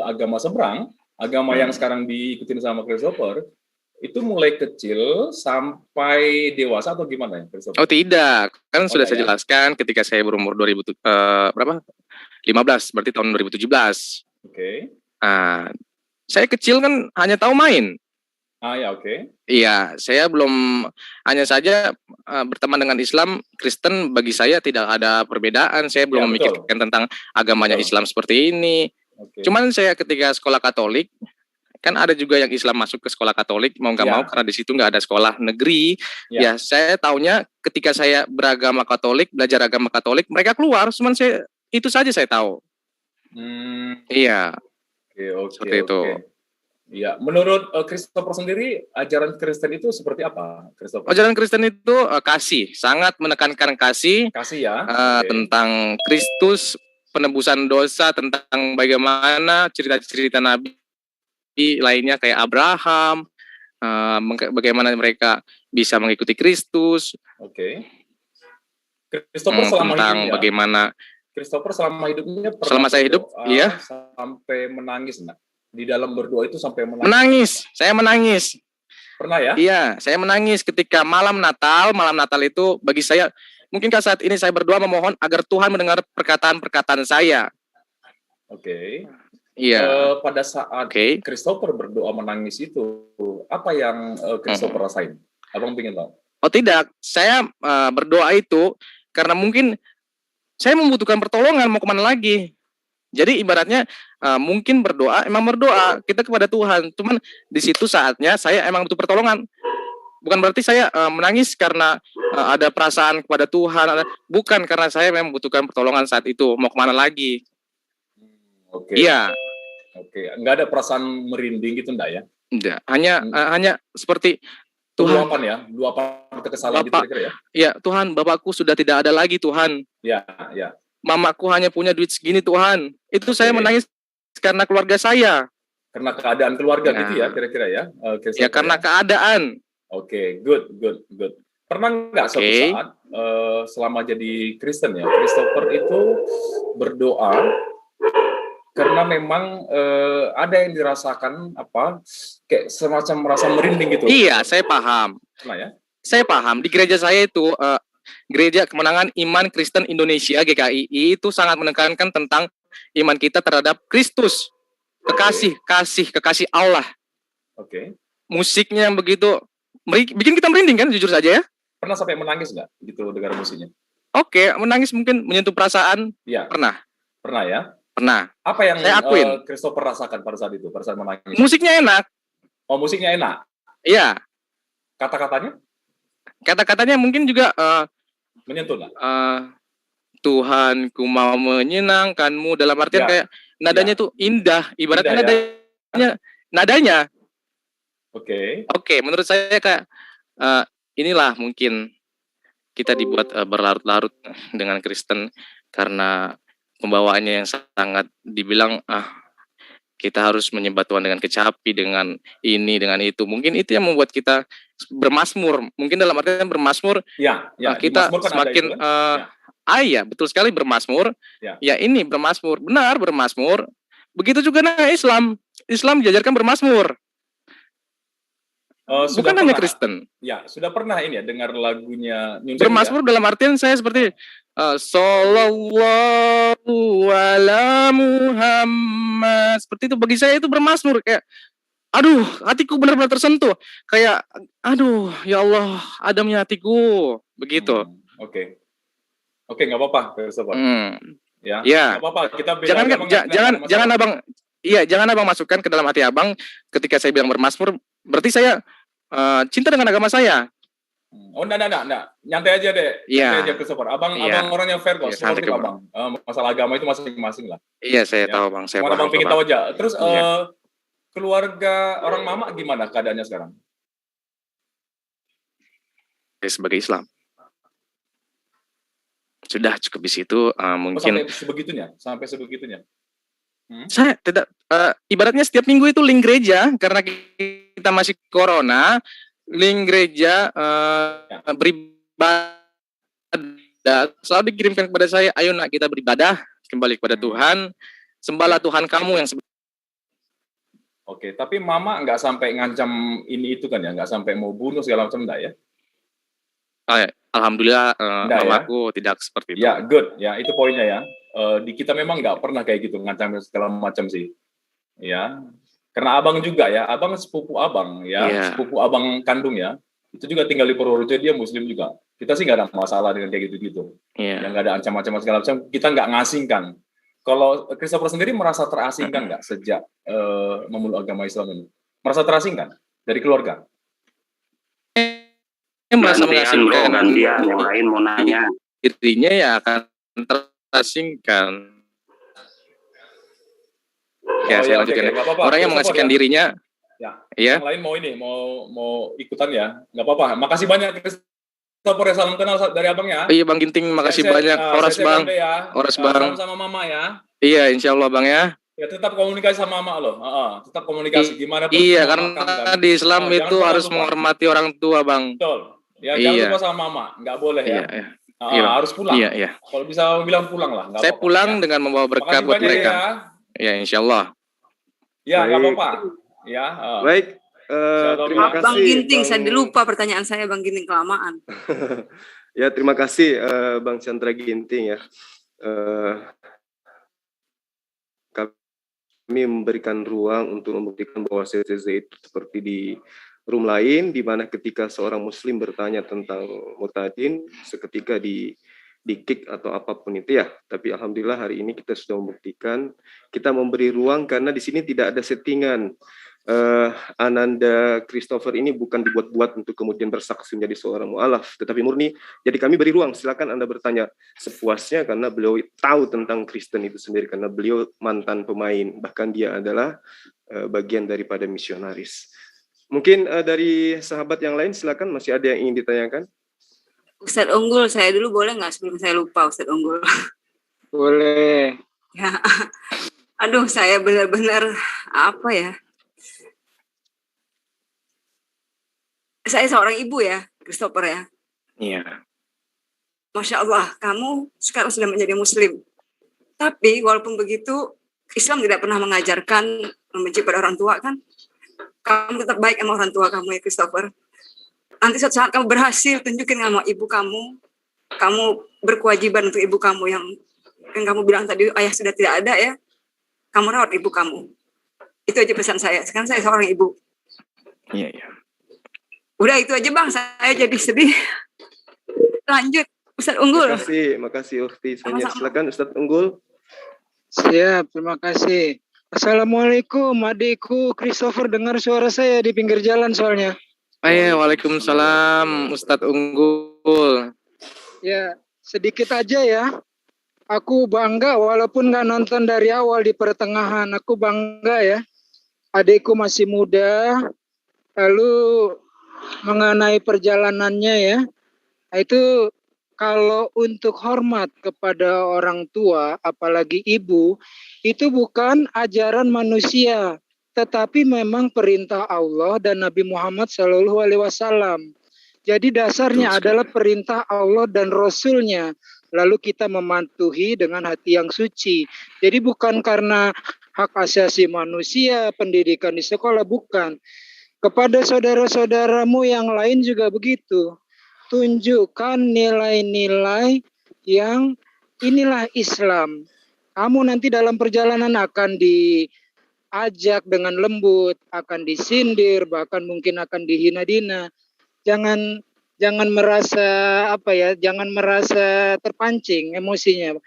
agama seberang, agama yang sekarang diikutin sama Christopher, itu mulai kecil sampai dewasa atau gimana ya Christopher? Oh tidak, kan sudah saya jelaskan ketika saya berumur 15 berarti tahun 2017. Oke. Saya kecil kan hanya tahu main. Ya oke. Iya, saya belum, hanya saja berteman dengan Islam, Kristen bagi saya tidak ada perbedaan. Saya belum memikirkan tentang agamanya Islam seperti ini. Cuman saya ketika sekolah Katolik, kan ada juga yang Islam masuk ke sekolah Katolik, mau nggak mau karena di situ nggak ada sekolah negeri. Ya, saya taunya ketika saya beragama Katolik, belajar agama Katolik, mereka keluar, cuman saya itu saja saya tahu. Iya. Seperti itu. Iya, menurut Christopher sendiri, ajaran Kristen itu seperti apa, Christopher? Ajaran Kristen itu kasih, sangat menekankan kasih. Kasih ya. Tentang Kristus, penebusan dosa, tentang bagaimana cerita-cerita Nabi lainnya kayak Abraham, bagaimana mereka bisa mengikuti Kristus. Oke. Christopher selama tentang hidupnya, bagaimana Christopher selama hidupnya selama saya hidup, iya. Sampai menangis enggak? Di dalam berdoa itu sampai menangis. Menangis, saya menangis. Pernah ya? Iya, saya menangis ketika malam Natal itu bagi saya, mungkinkah saat ini saya berdoa memohon agar Tuhan mendengar perkataan-perkataan saya. Oke. Iya. Pada saat Christopher berdoa menangis itu, apa yang Christopher rasain? Abang pengen tahu. Oh tidak, saya berdoa itu karena mungkin saya membutuhkan pertolongan, mau kemana lagi. Jadi ibaratnya mungkin emang berdoa kita kepada Tuhan. Cuman di situ saatnya saya emang butuh pertolongan. Bukan berarti saya menangis karena ada perasaan kepada Tuhan. Bukan, karena saya memang membutuhkan pertolongan saat itu. Mau kemana lagi? Oke. Iya. Oke, nggak ada perasaan merinding gitu enggak ya? Enggak, hanya seperti Tuhan. Luapan kekesalan gitu kira-kira ya? Ya, Tuhan, Bapakku sudah tidak ada lagi, Tuhan. Ya. Mamaku hanya punya duit segini, Tuhan. Itu saya menangis karena keluarga saya. Karena keadaan keluarga gitu ya, kira-kira ya? Ya, karena keadaan. Oke, good. Pernah nggak suatu saat selama jadi Kristen ya, Christopher itu berdoa karena memang ada yang dirasakan kayak semacam merasa merinding gitu? Iya, saya paham. Pernah ya? Saya paham. Di gereja saya itu Gereja Kemenangan Iman Kristen Indonesia GKII itu sangat menekankan tentang iman kita terhadap Kristus, kekasih Allah. Oke. Musiknya yang begitu bikin kita merinding kan, jujur saja ya. Pernah sampai menangis nggak gitu dengar musiknya? Oke, menangis mungkin menyentuh perasaan. Iya. Pernah ya? Pernah. Apa yang saya akuin. Christopher rasakan pada saat itu, pada saat menangis? Musiknya enak. Oh, musiknya enak. Iya. Kata-katanya? kata-katanya mungkin juga Menyentuh nggak? Tuhan, ku mau menyenangkanmu, dalam artian kayak nadanya tuh indah, ibaratnya Indah, ya. nadanya. Oke. Oke, menurut saya kayak inilah mungkin kita dibuat berlarut-larut dengan Kristen karena pembawaannya yang sangat dibilang kita harus menyembah Tuhan dengan kecapi, dengan ini, dengan itu. Mungkin itu yang membuat kita bermazmur. Mungkin dalam artian bermazmur, kita semakin iya, betul sekali bermazmur. Ya ini bermazmur, benar bermazmur. Begitu juga Islam. Islam diajarkan bermazmur. Bukan hanya Kristen. Ya, sudah pernah ini ya dengar lagunya bermazmur dalam artian saya seperti Sallallahu ala Muhammad. Seperti itu bagi saya itu bermazmur kayak aduh, hatiku benar-benar tersentuh. Kayak aduh, ya Allah, adamnya hatiku. Begitu. Oke, enggak apa-apa, Christopher. Ya. Enggak apa-apa, kita beda. Jangan abang masukkan ke dalam hati abang ketika saya bilang bermazmur, berarti saya cinta dengan agama saya. Oh, enggak. Nyantai aja deh. Nyantai aja, Christopher. Abang orang yang fair kok. Seperti abang. Masalah agama itu masing-masing lah. Iya, saya tahu, Bang. Saya abang pengen tahu aja. Terus keluarga orang mama gimana keadaannya sekarang? Sebagai Islam. Sudah cukup di situ. Mungkin sampai sebegitunya. Saya tidak ibaratnya setiap minggu itu link gereja karena kita masih corona, link gereja beribadah selalu dikirimkan kepada saya, ayo nak kita beribadah kembali kepada Tuhan, sembahlah Tuhan kamu yang Oke, tapi mama nggak sampai ngancam ini itu kan ya, nggak sampai mau bunuh segala macam enggak ya? Alhamdulillah mamaku tidak seperti itu. Ya, good. Ya, itu poinnya ya. Di kita memang nggak pernah kayak gitu ngancam segala macam sih. Ya. Karena abang juga ya, abang sepupu abang ya, sepupu abang kandung ya. Itu juga tinggal di Purworejo, dia muslim juga. Kita sih nggak ada masalah dengan kayak gitu-gitu. Yang nggak ada ancaman-ancaman segala macam, kita nggak ngasingkan. Kalau Christopher sendiri merasa terasingkan nggak sejak memeluk agama Islam ini? Merasa terasingkan dari keluarga? Merasa mengasingkan dan dia yang lain mau nanya. Dirinya ya akan terasingkan. Saya lanjutkan. Orang yang mengasingkan dirinya. Ya. Yang lain mau ikutan ya, nggak apa-apa. Makasih banyak Christopher, salam kenal dari abang ya. Iya Bang Ginting, makasih banyak. Oras Bang. Oras Bang. Sama mama ya. Iya, insya Allah Bang ya. Ya tetap komunikasi sama mama loh. Tetap komunikasi gimana pun. Iya, karena di Islam itu harus menghormati orang tua Bang. Betul. Ya jangan lupa sama mama, nggak boleh ya. Harus pulang. Iya. Kalau bisa bilang pulang lah. Saya pulang dengan membawa berkah buat mereka. Ya, insya Allah. Ya, nggak apa-apa. Ya. Baik. Terima kasih. Bang Ginting, saya lupa pertanyaan saya Bang Ginting kelamaan. Ya, terima kasih Bang Chandra Ginting ya. Kami memberikan ruang untuk membuktikan bahwa CCZ itu seperti di room lain, di mana ketika seorang Muslim bertanya tentang murtadin, seketika di kick atau apapun itu ya. Tapi alhamdulillah hari ini kita sudah membuktikan, kita memberi ruang karena di sini tidak ada settingan. Ananda Christopher ini bukan dibuat-buat untuk kemudian bersaksi menjadi seorang mu'alaf, tetapi murni. Jadi kami beri ruang, silakan Anda bertanya sepuasnya karena beliau tahu tentang Kristen itu sendiri, karena beliau mantan pemain, bahkan dia adalah bagian daripada misionaris. Mungkin dari sahabat yang lain silakan, masih ada yang ingin ditanyakan? Ustadz Unggul, saya dulu boleh nggak sebelum saya lupa Ustadz Unggul? Boleh. Ya, aduh saya benar-benar apa ya? Saya seorang ibu ya, Christopher ya. Iya. Masya Allah, kamu sekarang sudah menjadi Muslim. Tapi walaupun begitu, Islam tidak pernah mengajarkan membenci pada orang tua kan? Kamu tetap baik sama orang tua kamu ya, Christopher. Nanti suatu saat kamu berhasil, tunjukin sama ibu kamu berkewajiban untuk ibu kamu yang kamu bilang tadi, ayah sudah tidak ada ya. Kamu rawat ibu kamu. Itu aja pesan saya. Sekarang saya seorang ibu. Iya. Udah itu aja Bang, saya jadi sedih. Lanjut, Ustadz Unggul. Makasih Ukti. Silakan Ustadz Unggul. Siap, terima kasih. Assalamualaikum adikku Christopher, dengar suara saya di pinggir jalan soalnya. Waalaikumsalam Ustadz Unggul. Ya, sedikit aja ya. Aku bangga walaupun nggak nonton dari awal di pertengahan. Aku bangga ya. Adikku masih muda. Lalu mengenai perjalanannya ya. Itu kalau untuk hormat kepada orang tua, apalagi ibu, itu bukan ajaran manusia, tetapi memang perintah Allah dan Nabi Muhammad SAW. Jadi dasarnya adalah perintah Allah dan Rasul-Nya. Lalu kita mematuhi dengan hati yang suci. Jadi bukan karena hak asasi manusia, pendidikan di sekolah, bukan. Kepada saudara-saudaramu yang lain juga begitu. Tunjukkan nilai-nilai yang inilah Islam. Kamu nanti dalam perjalanan akan diajak dengan lembut, akan disindir, bahkan mungkin akan dihina-dina. Jangan merasa jangan merasa terpancing emosinya.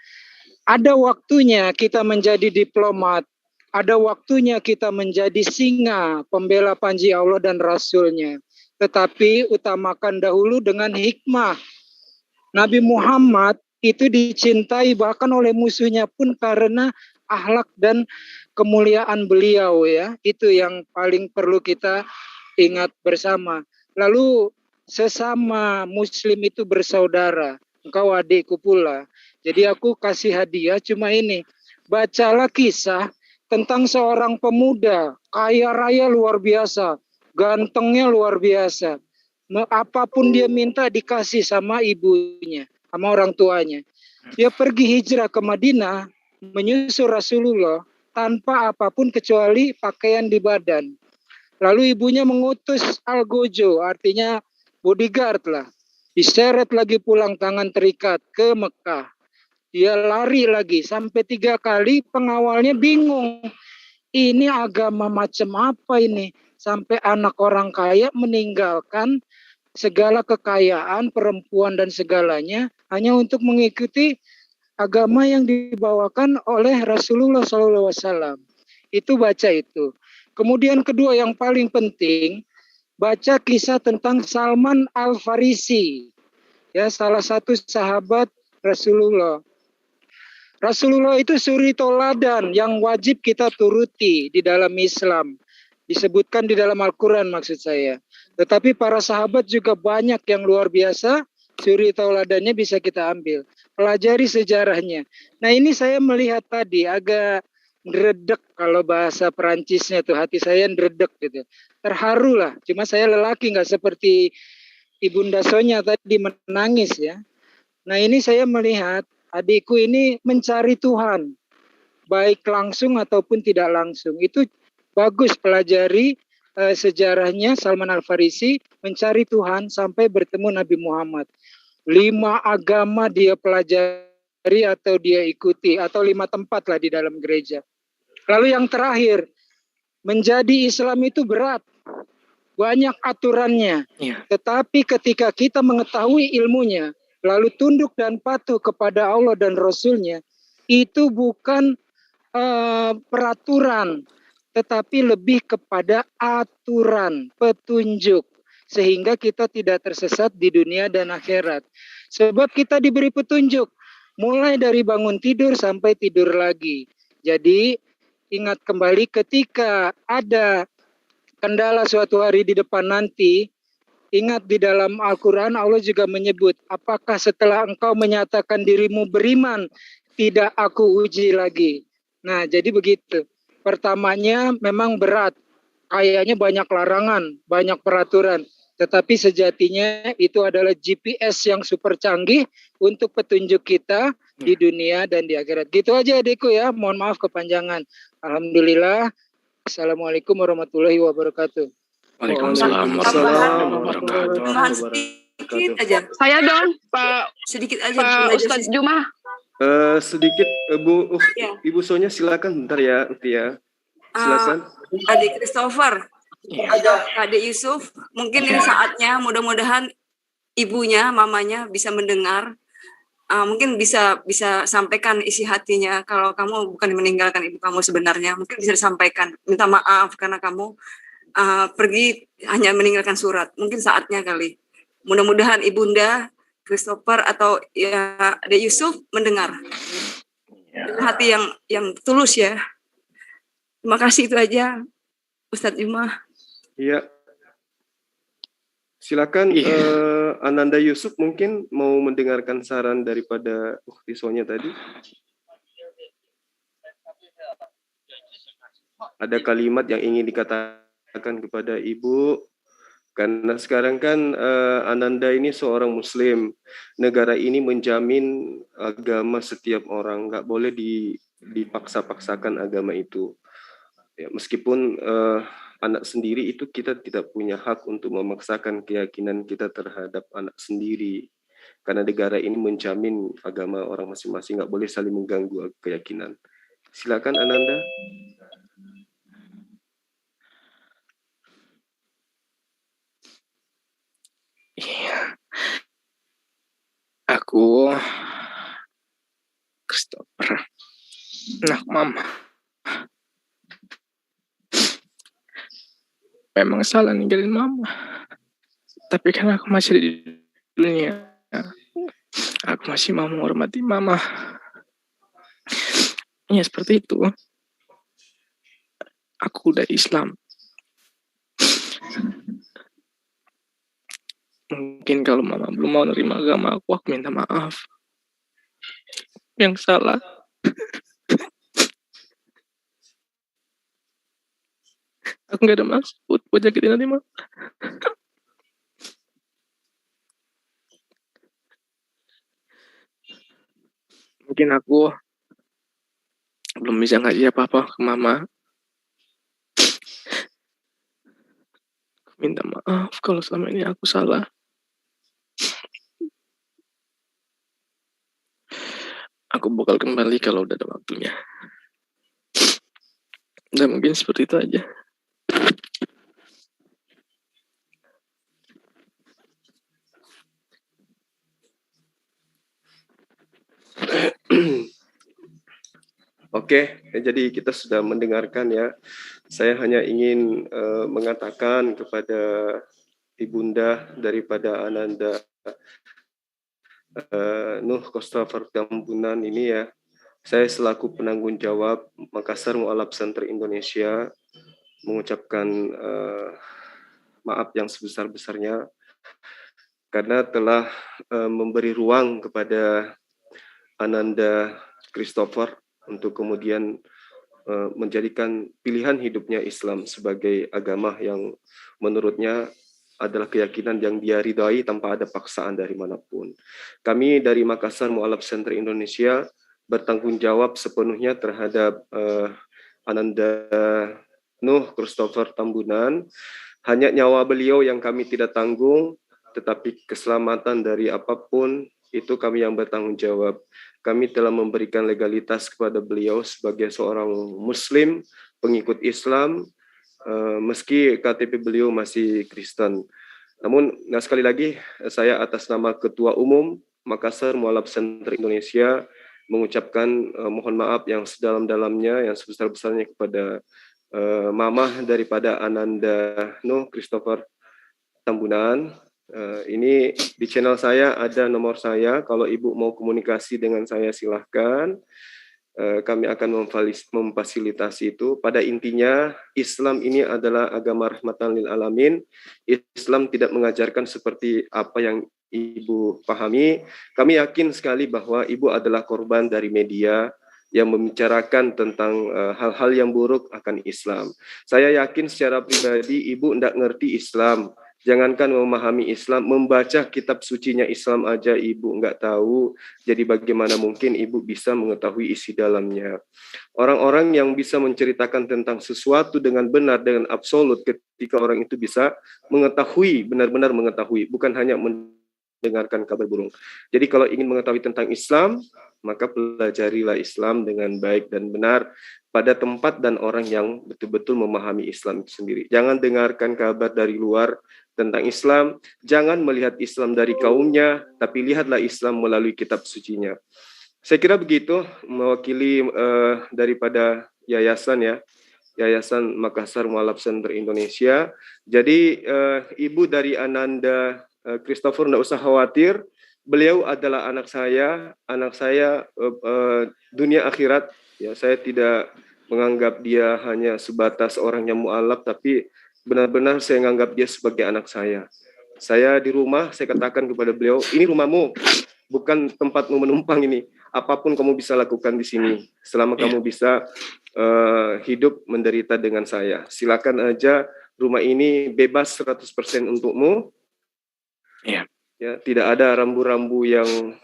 Ada waktunya kita menjadi diplomat, ada waktunya kita menjadi singa, pembela panji Allah dan Rasul-Nya. Tetapi utamakan dahulu dengan hikmah. Nabi Muhammad itu dicintai bahkan oleh musuhnya pun karena akhlak dan kemuliaan beliau ya. Itu yang paling perlu kita ingat bersama. Lalu sesama muslim itu bersaudara. Engkau adikku pula. Jadi aku kasih hadiah cuma ini. Bacalah kisah tentang seorang pemuda kaya raya luar biasa. Gantengnya luar biasa. Apapun dia minta dikasih sama ibunya, sama orang tuanya. Dia pergi hijrah ke Madinah, menyusul Rasulullah tanpa apapun kecuali pakaian di badan. Lalu ibunya mengutus algojo, artinya bodyguard lah. Diseret lagi pulang tangan terikat ke Mekah. Dia lari lagi sampai 3 kali, pengawalnya bingung. Ini agama macam apa ini? Sampai anak orang kaya meninggalkan segala kekayaan, perempuan dan segalanya hanya untuk mengikuti agama yang dibawakan oleh Rasulullah SAW. Itu baca itu. Kemudian kedua yang paling penting, baca kisah tentang Salman Al-Farisi. Ya, salah satu sahabat Rasulullah. Rasulullah itu suri toladan yang wajib kita turuti di dalam Islam. Disebutkan di dalam Al-Quran maksud saya. Tetapi para sahabat juga banyak yang luar biasa, suri tauladannya bisa kita ambil. Pelajari sejarahnya. Nah ini saya melihat tadi agak ndredeg kalau bahasa Perancisnya tuh, hati saya ndredeg gitu. Terharu lah, cuma saya lelaki nggak seperti Ibunda Sonya tadi menangis ya. Nah ini saya melihat adikku ini mencari Tuhan. Baik langsung ataupun tidak langsung. Itu bagus pelajari sejarahnya Salman Al-Farisi mencari Tuhan sampai bertemu Nabi Muhammad. 5 agama dia pelajari atau dia ikuti, atau 5 tempat lah di dalam gereja. Lalu yang terakhir, menjadi Islam itu berat. Banyak aturannya. Tetapi ketika kita mengetahui ilmunya, lalu tunduk dan patuh kepada Allah dan Rasul-Nya, itu bukan peraturan, tetapi lebih kepada aturan, petunjuk. Sehingga kita tidak tersesat di dunia dan akhirat. Sebab kita diberi petunjuk, mulai dari bangun tidur sampai tidur lagi. Jadi, ingat kembali ketika ada kendala suatu hari di depan nanti, ingat di dalam Al-Quran Allah juga menyebut, apakah setelah engkau menyatakan dirimu beriman, tidak aku uji lagi. Nah, jadi begitu. Pertamanya memang berat, kayaknya banyak larangan, banyak peraturan. Tetapi sejatinya itu adalah GPS yang super canggih untuk petunjuk kita di dunia dan di akhirat. Gitu aja adikku ya, mohon maaf kepanjangan. Alhamdulillah. Assalamualaikum warahmatullahi wabarakatuh. Waalaikumsalam warahmatullahi wabarakatuh. Sedikit aja. Saya dong, Pak. Sedikit aja. Pak Ustadz Juma. Sedikit Ibu Sonya silakan bentar ya, Tia. Silakan. Adik Christopher, adik Yusuf, mungkin ini saatnya, mudah-mudahan ibunya, mamanya bisa mendengar. Mungkin bisa sampaikan isi hatinya. Kalau kamu bukan meninggalkan ibu kamu sebenarnya, mungkin bisa disampaikan. Minta maaf karena kamu pergi hanya meninggalkan surat. Mungkin saatnya kali. Mudah-mudahan Ibunda Christopher atau ya Ade Yusuf mendengar dengan hati yang tulus ya. Terima kasih, itu aja Ustadz Juma. Iya. Silakan Ananda Yusuf mungkin mau mendengarkan saran daripada Ukhti Sonya tadi. Ada kalimat yang ingin dikatakan kepada Ibu, karena sekarang kan Ananda ini seorang Muslim. Negara ini menjamin agama setiap orang, nggak boleh dipaksa-paksakan agama itu. Ya, meskipun anak sendiri itu kita tidak punya hak untuk memaksakan keyakinan kita terhadap anak sendiri, karena negara ini menjamin agama orang masing-masing, nggak boleh saling mengganggu keyakinan. Silakan Ananda. Iya. Aku Christopher, anak mama. Memang salah ninggalin mama, tapi kan aku masih di dunia. Aku masih mau menghormati mama. Ya seperti itu. Aku udah Islam. Mungkin kalau mama belum mau nerima agama aku minta maaf. Yang salah. Aku nggak ada maksud buat jakitin hati mama. Mungkin aku belum bisa ngasih apa-apa ke mama. Aku minta maaf kalau selama ini aku salah. Aku bakal kembali kalau udah ada waktunya. Dan mungkin seperti itu aja. Oke, jadi kita sudah mendengarkan ya. Saya hanya ingin mengatakan kepada Ibunda daripada Ananda Nuh Christopher Tambunan ini ya, saya selaku penanggung jawab Makassar Mu'alaf Center Indonesia mengucapkan maaf yang sebesar-besarnya karena telah memberi ruang kepada Ananda Christopher untuk kemudian menjadikan pilihan hidupnya Islam sebagai agama yang menurutnya adalah keyakinan yang dia ridhai tanpa ada paksaan dari manapun. Kami dari Makassar Mu'alaf Center Indonesia bertanggung jawab sepenuhnya terhadap Ananda Nuh Christopher Tambunan. Hanya nyawa beliau yang kami tidak tanggung, tetapi keselamatan dari apapun itu kami yang bertanggung jawab. Kami telah memberikan legalitas kepada beliau sebagai seorang Muslim, pengikut Islam, meski KTP beliau masih Kristen. Namun, sekali lagi, saya atas nama Ketua Umum Makassar Mu'alaf Center Indonesia mengucapkan mohon maaf yang sedalam-dalamnya, yang sebesar-besarnya kepada mamah daripada Ananda Nuh Christopher Tambunan. Ini di channel saya ada nomor saya. Kalau Ibu mau komunikasi dengan saya silahkan. Kami akan memfasilitasi itu. Pada intinya Islam ini adalah agama rahmatan lil alamin. Islam tidak mengajarkan seperti apa yang Ibu pahami. Kami yakin sekali bahwa Ibu adalah korban dari media yang membicarakan tentang hal-hal yang buruk akan Islam. Saya yakin secara pribadi Ibu tidak ngerti Islam. Jangankan memahami Islam, membaca kitab sucinya Islam aja Ibu nggak tahu. Jadi bagaimana mungkin Ibu bisa mengetahui isi dalamnya? Orang-orang yang bisa menceritakan tentang sesuatu dengan benar, dengan absolut, ketika orang itu bisa mengetahui, benar-benar mengetahui, bukan hanya mendengarkan kabar burung. Jadi kalau ingin mengetahui tentang Islam, maka pelajarilah Islam dengan baik dan benar pada tempat dan orang yang betul-betul memahami Islam itu sendiri. Jangan dengarkan kabar dari luar tentang Islam, jangan melihat Islam dari kaumnya, tapi lihatlah Islam melalui kitab sucinya. Saya kira begitu, mewakili daripada yayasan ya. Yayasan Makassar Mualaf Center Indonesia. Jadi ibu dari Ananda Christopher tidak usah khawatir. Beliau adalah anak saya dunia akhirat. Ya, saya tidak menganggap dia hanya sebatas orang yang mualaf, tapi benar-benar saya menganggap dia sebagai anak saya. Saya di rumah, saya katakan kepada beliau, ini rumahmu, bukan tempatmu menumpang ini. Apapun kamu bisa lakukan di sini, selama kamu bisa hidup menderita dengan saya. Silakan aja, rumah ini bebas 100% untukmu. Iya. Ya, tidak ada rambu-rambu yang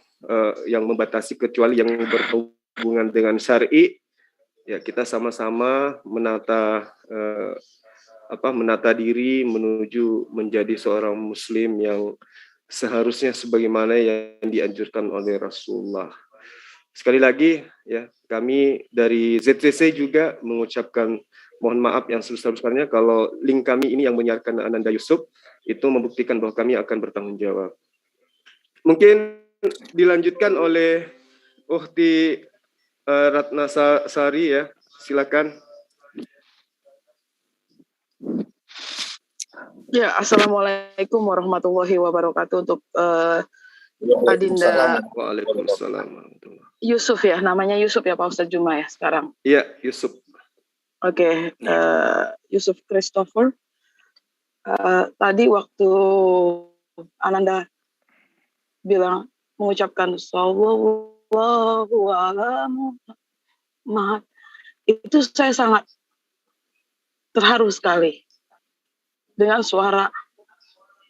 membatasi kecuali yang berhubungan dengan syar'i. Ya, kita sama-sama menata diri menuju menjadi seorang muslim yang seharusnya sebagaimana yang dianjurkan oleh Rasulullah. Sekali lagi ya, kami dari ZCC juga mengucapkan mohon maaf yang sebesar-besarnya kalau link kami ini yang menyiarkan Ananda Yusuf itu membuktikan bahwa kami akan bertanggung jawab. Mungkin dilanjutkan oleh Ukhti Ratna Sari ya, silakan. Ya, assalamualaikum warahmatullahi wabarakatuh untuk Adinda Waalaikumsalam. Yusuf ya, namanya Yusuf ya Pak Ustadz Juma ya sekarang. Iya, Yusuf. Oke, Yusuf Christopher. Tadi waktu Ananda bilang mengucapkan sallallahu alaihi wasallam, itu saya sangat terharu sekali dengan suara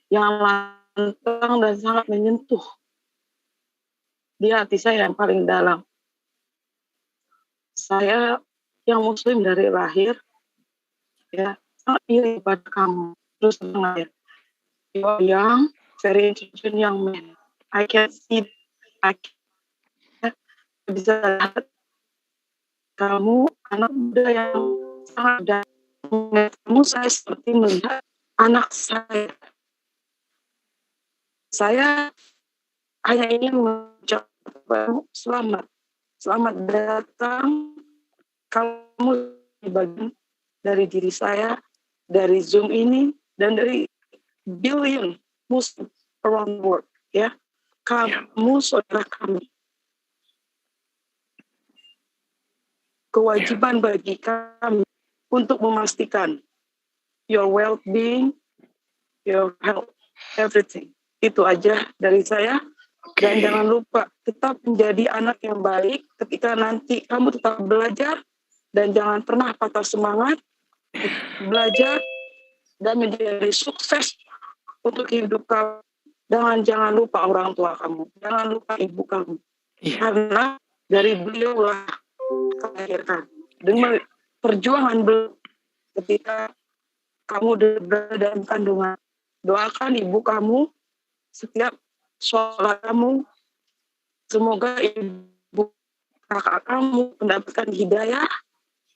yang lantang dan sangat menyentuh di hati saya yang paling dalam. Saya yang muslim dari lahir, ya, sangat iri pada kamu. Terus terang ya, you are young, very intelligent young man. I can see, bisa lihat kamu anak muda yang sangat muda. Kamu saya seperti melihat anak saya. Saya hanya ingin mengucapkan selamat datang. Kamu bagian dari diri saya, dari Zoom ini, dan dari billion Muslim around the world. Ya, kamu saudara kami. Kewajiban bagi kami untuk memastikan your well-being, your health, everything. Itu aja dari saya. Dan jangan lupa tetap menjadi anak yang baik ketika nanti kamu tetap belajar dan jangan pernah patah semangat belajar dan menjadi sukses untuk hidup kamu. Jangan lupa orang tua kamu, jangan lupa ibu kamu. Karena dari beliaulah melahirkan. Dengan perjuangan beliau ketika kamu berada dalam kandungan. Doakan ibu kamu setiap sholat kamu. Semoga ibu kakak kamu mendapatkan hidayah.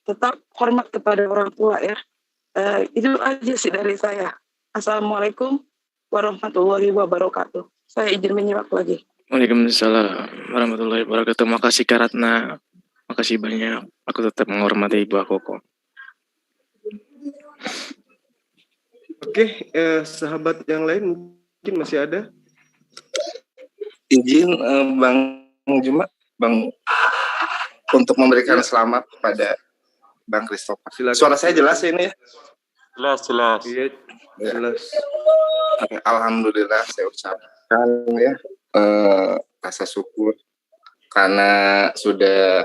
Tetap hormat kepada orang tua ya. Itu aja sih dari saya. Assalamualaikum warahmatullahi wabarakatuh. Saya izin menyimak lagi. Waalaikumsalam warahmatullahi wabarakatuh. Makasih Kak Ratna. Makasih banyak. Aku tetap menghormati ibu aku kok. Oke, sahabat yang lain mungkin masih ada. Izin Bang Juma, Bang, untuk memberikan selamat kepada Bang Christopher. Silakan. Suara saya jelas ini ya? Jelas. Iya, jelas. Oke, alhamdulillah saya ucapkan ya rasa syukur karena sudah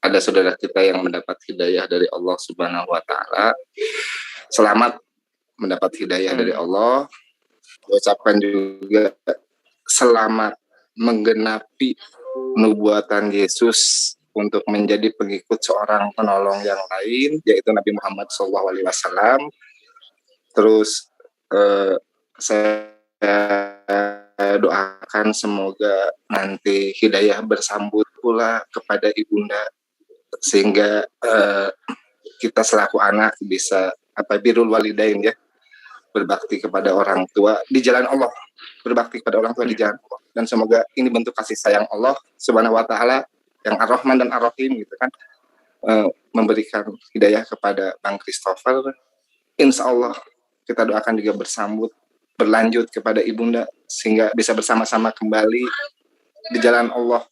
ada saudara kita yang mendapat hidayah dari Allah Subhanahu wa taala. Selamat mendapat hidayah dari Allah. Ucapkan juga selamat menggenapi nubuatan Yesus untuk menjadi pengikut seorang penolong yang lain, yaitu Nabi Muhammad SAW. Terus saya doakan semoga nanti hidayah bersambut pula kepada ibunda, sehingga kita selaku anak bisa birrul walidain ya, berbakti kepada orang tua di jalan Allah, berbakti kepada orang tua di jalan Allah. Dan semoga ini bentuk kasih sayang Allah Subhanahu wa taala yang Ar-Rahman dan Ar-Rahim gitu kan, memberikan hidayah kepada Bang Christopher. Insya Allah kita doakan juga berlanjut kepada Ibunda sehingga bisa bersama-sama kembali di jalan Allah.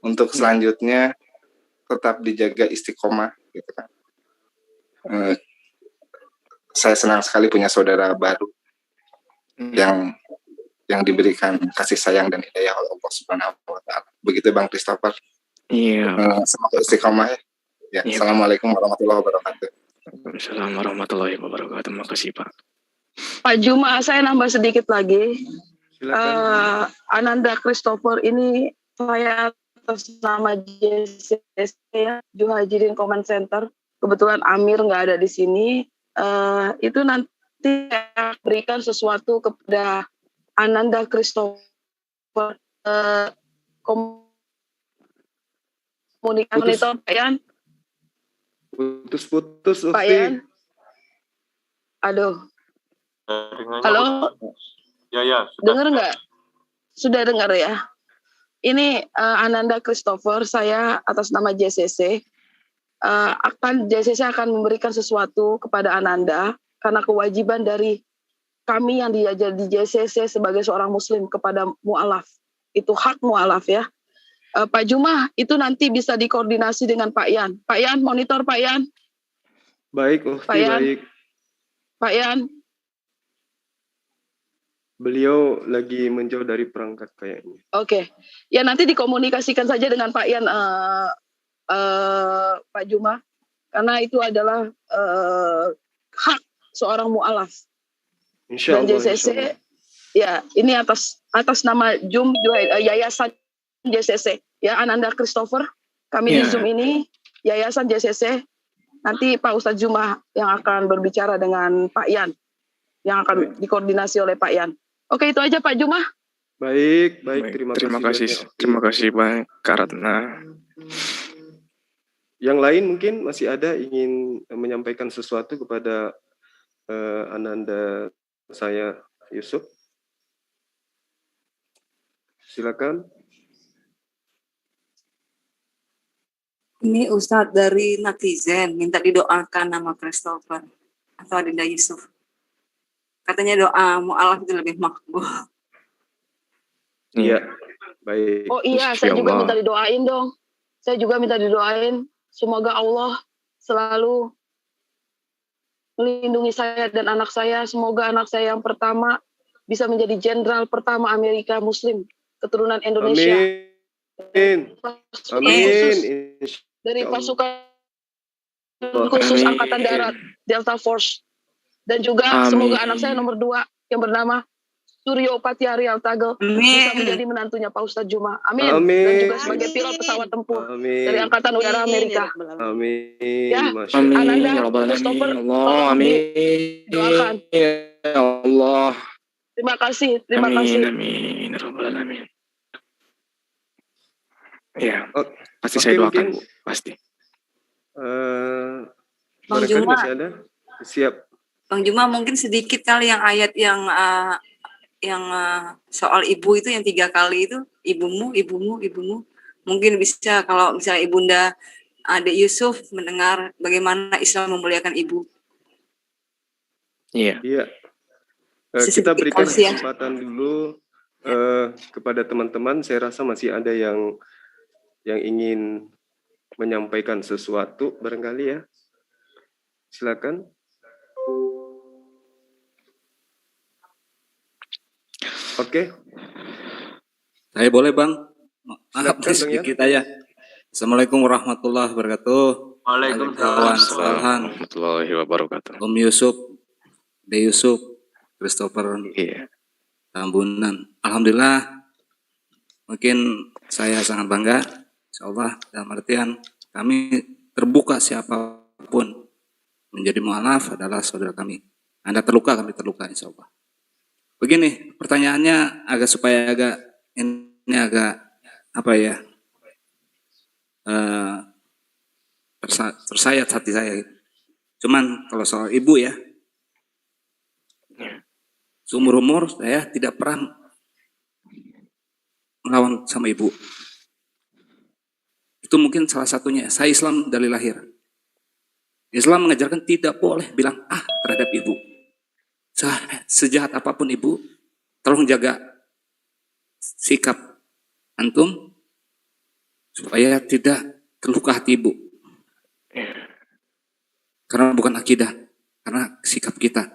Untuk selanjutnya tetap dijaga istiqomah gitu kan. Saya senang sekali punya saudara baru yang diberikan kasih sayang dan hidayah oleh Allah Subhanahu wa taala. Begitu Bang Christopher. Iya. Semoga istiqomah ya. Ya, Iya. Assalamualaikum warahmatullahi wabarakatuh. Assalamualaikum warahmatullahi wabarakatuh. Terima kasih Pak. Pak Juma, saya nambah sedikit lagi. Ananda Christopher ini saya atas nama JCC ya, Juhajirin Command Center. Kebetulan Amir nggak ada di sini. Itu nanti saya berikan sesuatu kepada Ananda Christopher. Komunikasi Pak Yan. Putus-putus, Pak Yan. Aduh. Halo. Ya. Dengar nggak? Sudah dengar ya. Ini Ananda Christopher, saya atas nama JCC. JCC akan memberikan sesuatu kepada Ananda karena kewajiban dari kami yang diajar di JCC sebagai seorang Muslim kepada mu'alaf. Itu hak mu'alaf ya. Pak Juma, itu nanti bisa dikoordinasi dengan Pak Yan. Pak Yan, monitor Pak Yan. Baik, Pak Yan. baik. Pak Yan. Beliau lagi menjauh dari perangkat kayaknya. Oke. Ya nanti dikomunikasikan saja dengan Pak Yan, Pak Juma. Karena itu adalah hak seorang mu'alaf. Dan JCC, ya ini atas nama Yayasan JCC. Ya, Ananda Christopher, kami di Zoom ini, Yayasan JCC, nanti Pak Ustadz Juma yang akan berbicara dengan Pak Yan, yang akan dikoordinasi oleh Pak Yan. Oke, itu aja Pak Juma. Baik, terima kasih. Terima kasih Bang Karatna. Yang lain mungkin masih ada ingin menyampaikan sesuatu kepada Ananda saya Yusuf. Silakan. Ini Ustadz dari netizen minta didoakan nama Christopher atau Adinda Yusuf. Katanya doa mu'alaf itu lebih makbul. Iya, baik. Oh iya, saya juga minta didoain dong. Saya juga minta didoain. Semoga Allah selalu melindungi saya dan anak saya. Semoga anak saya yang pertama bisa menjadi jenderal pertama Amerika Muslim, keturunan Indonesia. Amin. Dari pasukan khusus Angkatan Darat, Delta Force. Dan juga semoga anak saya nomor 2 yang bernama Suryo Patiari Altagel bisa menjadi menantunya Pak Ustadz Juma. Amin. Dan juga sebagai pilot pesawat tempur dari Angkatan Udara Amerika. Amin. Ya, Amin. Ananda Ya Rabbal Christopher, Allah. Amin. doakan. Ya Allah. Terima kasih. Terima kasih. Amin. Ya Rabbal Alamin. Ya, pasti Oke, saya doakan. mungkin, Pasti. Bang barangkali Juma. masih ada. Siap. Bang Juma, mungkin sedikit kali yang ayat yang soal ibu itu yang 3 kali itu, ibumu. Mungkin bisa kalau misalnya Ibunda Adik Yusuf mendengar bagaimana Islam memuliakan ibu. Iya. Kita berikan kesempatan dulu kepada teman-teman. Saya rasa masih ada yang ingin menyampaikan sesuatu barangkali ya. Silakan. Oke. Saya boleh Bang? Maaf Silakan, sedikit aja. Assalamualaikum warahmatullahi wabarakatuh. Waalaikumsalam warahmatullahi wabarakatuh. Om Yusuf, De Yusuf, Christopher, Tambunan. Alhamdulillah, mungkin saya sangat bangga. Insyaallah dalam artian kami terbuka siapapun menjadi mu'alaf adalah saudara kami. Anda terluka, kami terluka insyaallah. Begini, pertanyaannya ini agak apa ya? Tersayat hati saya. Cuman kalau soal ibu ya, seumur umur saya tidak pernah melawan sama ibu. Itu mungkin salah satunya. Saya Islam dari lahir. Islam mengajarkan tidak boleh bilang terhadap ibu. Sejahat apapun ibu, tolong jaga sikap antum supaya tidak terluka hati ibu. Karena bukan akidah, karena sikap kita.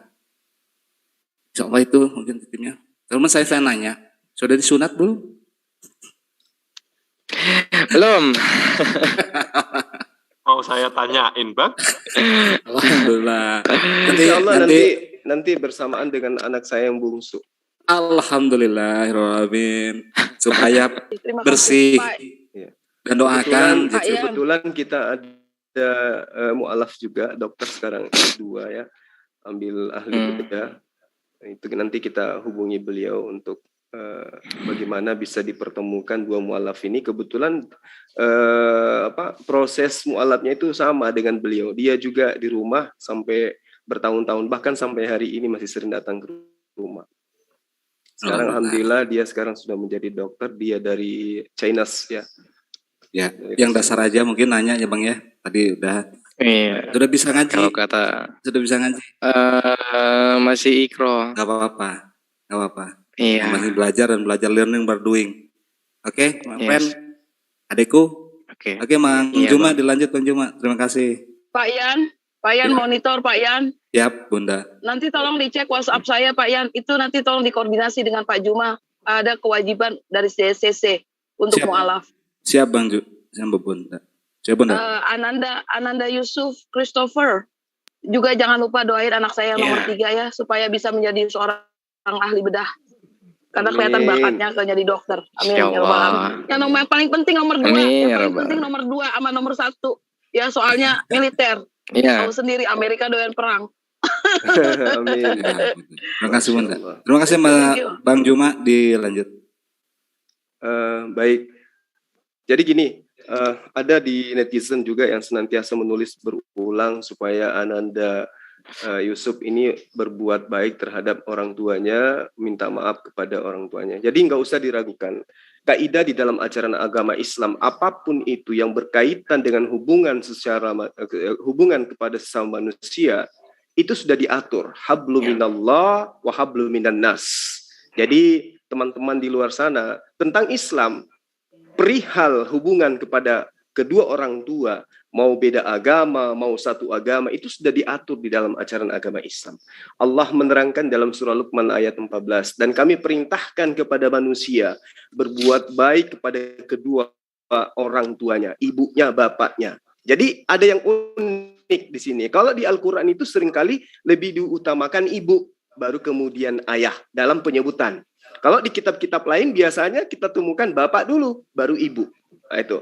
Insya Allah itu mungkin tipnya. Teman saya nanya, sudah disunat belum? Belum. Mau saya tanyain, Bang? Alhamdulillah. Insya Allah nanti bersamaan dengan anak saya yang bungsu. Alhamdulillahirrahmanirrahim. Supaya Terima kasih, bersih. Pak. Dan doakan. Kebetulan kita ada mu'alaf juga, dokter sekarang S2 ya, ambil ahli bedah. Itu nanti kita hubungi beliau untuk bagaimana bisa dipertemukan dua mu'alaf ini. Kebetulan proses mu'alafnya itu sama dengan beliau. Dia juga di rumah sampai bertahun-tahun, bahkan sampai hari ini masih sering datang ke rumah. Sekarang alhamdulillah dia sekarang sudah menjadi dokter, dia dari China ya. Ya, yang dasar aja mungkin nanya ya Bang ya. Tadi udah. Iya. Sudah bisa ngaji. Kalau kata sudah bisa ngaji. Masih ikro. Gak apa-apa. Gak apa-apa. Iya. Masih belajar dan belajar, learning by doing. Oke, Yes. adekku. Oke. Oke, Mang Iya, Juma Bang. dilanjut Bang Juma. Terima kasih. Pak Yan monitor Pak Yan. Siap, Bunda. Nanti tolong dicek WhatsApp saya Pak Yan. Itu nanti tolong dikoordinasi dengan Pak Juma. Ada kewajiban dari CSCC untuk Siap. mu'alaf. Siap Bang Ju. Siap Bunda. Siap Bunda. Ananda Yusuf Christopher. Juga jangan lupa doain anak saya yang nomor 3 ya, supaya bisa menjadi seorang ahli bedah. Karena kelihatan bakatnya ke jadi dokter. Amin. Insya Ya Rabbal Allah. Alamin. Yang paling penting nomor 2. Amin, ya Yang paling Rabbal. penting nomor 2 sama nomor 1. Ya soalnya militer. Iya. Tahu sendiri Amerika doyan perang. Amin. Terima kasih Bunda. Terima kasih Bang Juma, dilanjut. Baik. Jadi gini, ada di netizen juga yang senantiasa menulis berulang supaya Ananda Yusuf ini berbuat baik terhadap orang tuanya, minta maaf kepada orang tuanya. Jadi nggak usah diragukan. Kaidah di dalam ajaran agama Islam, apapun itu yang berkaitan dengan hubungan kepada sesama manusia, itu sudah diatur. Hablu minallah wa hablu minan nas. Jadi teman-teman di luar sana, tentang Islam, perihal hubungan kepada kedua orang tua, mau beda agama, mau satu agama, itu sudah diatur di dalam ajaran agama Islam. Allah menerangkan dalam surah Luqman ayat 14, dan kami perintahkan kepada manusia berbuat baik kepada kedua orang tuanya, ibunya, bapaknya. Jadi ada yang unik di sini. Kalau di Al-Quran itu seringkali lebih diutamakan ibu, baru kemudian ayah dalam penyebutan. Kalau di kitab-kitab lain biasanya kita temukan bapak dulu, baru ibu. Nah, itu.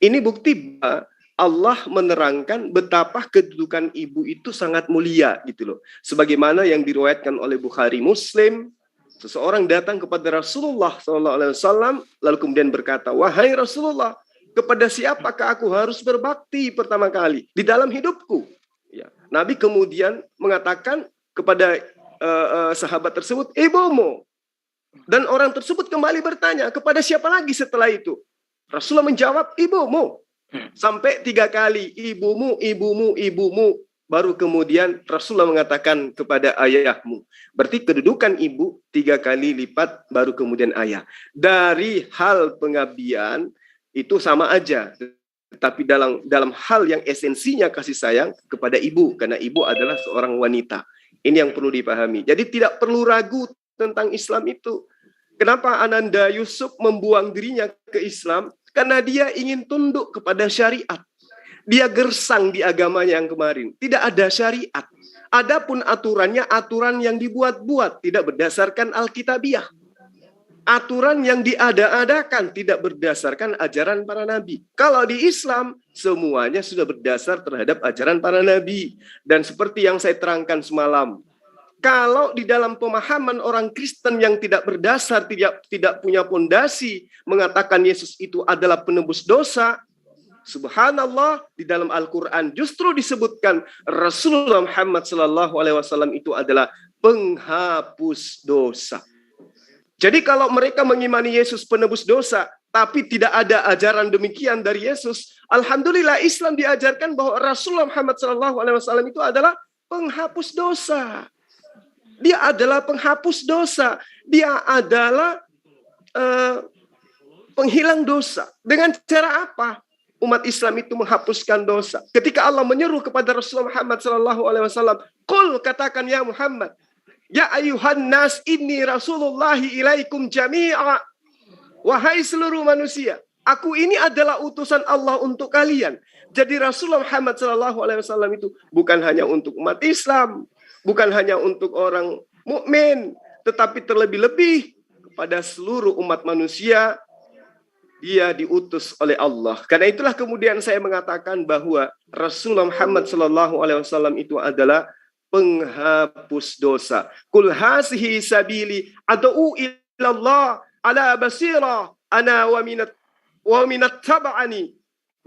Ini bukti bahwa Allah menerangkan betapa kedudukan ibu itu sangat mulia gitu loh. Sebagaimana yang diriwayatkan oleh Bukhari Muslim, seseorang datang kepada Rasulullah SAW lalu kemudian berkata, "Wahai Rasulullah, kepada siapakah aku harus berbakti pertama kali di dalam hidupku?" Ya. Nabi kemudian mengatakan kepada sahabat tersebut, "Ibumu." Dan orang tersebut kembali bertanya, kepada siapa lagi setelah itu? Rasulullah menjawab, "Ibumu." Sampai 3 kali, "Ibumu, ibumu, ibumu." Baru kemudian Rasulullah mengatakan kepada ayahmu. Berarti kedudukan ibu 3 kali lipat, baru kemudian ayah. Dari hal pengabdian itu sama aja. Tapi dalam hal yang esensinya kasih sayang kepada ibu. Karena ibu adalah seorang wanita. Ini yang perlu dipahami. Jadi tidak perlu ragu tentang Islam itu. Kenapa Ananda Yusuf membuang dirinya ke Islam? Karena dia ingin tunduk kepada syariat. Dia gersang di agamanya yang kemarin. Tidak ada syariat. Adapun aturannya aturan yang dibuat-buat, tidak berdasarkan Alkitabiah. Aturan yang diada-adakan, tidak berdasarkan ajaran para nabi. Kalau di Islam, semuanya sudah berdasar terhadap ajaran para nabi. Dan seperti yang saya terangkan semalam, kalau di dalam pemahaman orang Kristen yang tidak berdasar, tidak punya fondasi, mengatakan Yesus itu adalah penebus dosa, subhanallah, di dalam Al-Quran justru disebutkan Rasulullah Muhammad SAW itu adalah penghapus dosa. Jadi kalau mereka mengimani Yesus penebus dosa, tapi tidak ada ajaran demikian dari Yesus. Alhamdulillah Islam diajarkan bahwa Rasulullah Muhammad SAW itu adalah penghapus dosa. Dia adalah penghapus dosa. Dia adalah penghilang dosa. Dengan cara apa? Umat Islam itu menghapuskan dosa. Ketika Allah menyeru kepada Rasulullah Muhammad SAW, "Qul," katakan ya Muhammad, "Ya ayuhan nas, inni rasulullahi ilaikum jami'a." Wahai seluruh manusia, aku ini adalah utusan Allah untuk kalian. Jadi Rasulullah Muhammad SAW itu bukan hanya untuk umat Islam, bukan hanya untuk orang mukmin, tetapi terlebih-lebih kepada seluruh umat manusia. Dia diutus oleh Allah. Karena itulah kemudian saya mengatakan bahwa Rasulullah Muhammad SAW itu adalah penghapus dosa. Kul hasihi sabili ad'u ilallah ala basira ana wa minat taba'ani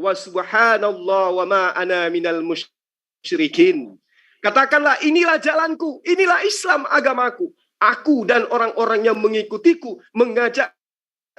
wa subhanallah wa ma ana minal musyrikin. Katakanlah, inilah jalanku, inilah Islam agamaku. Aku dan orang-orang yang mengikutiku mengajak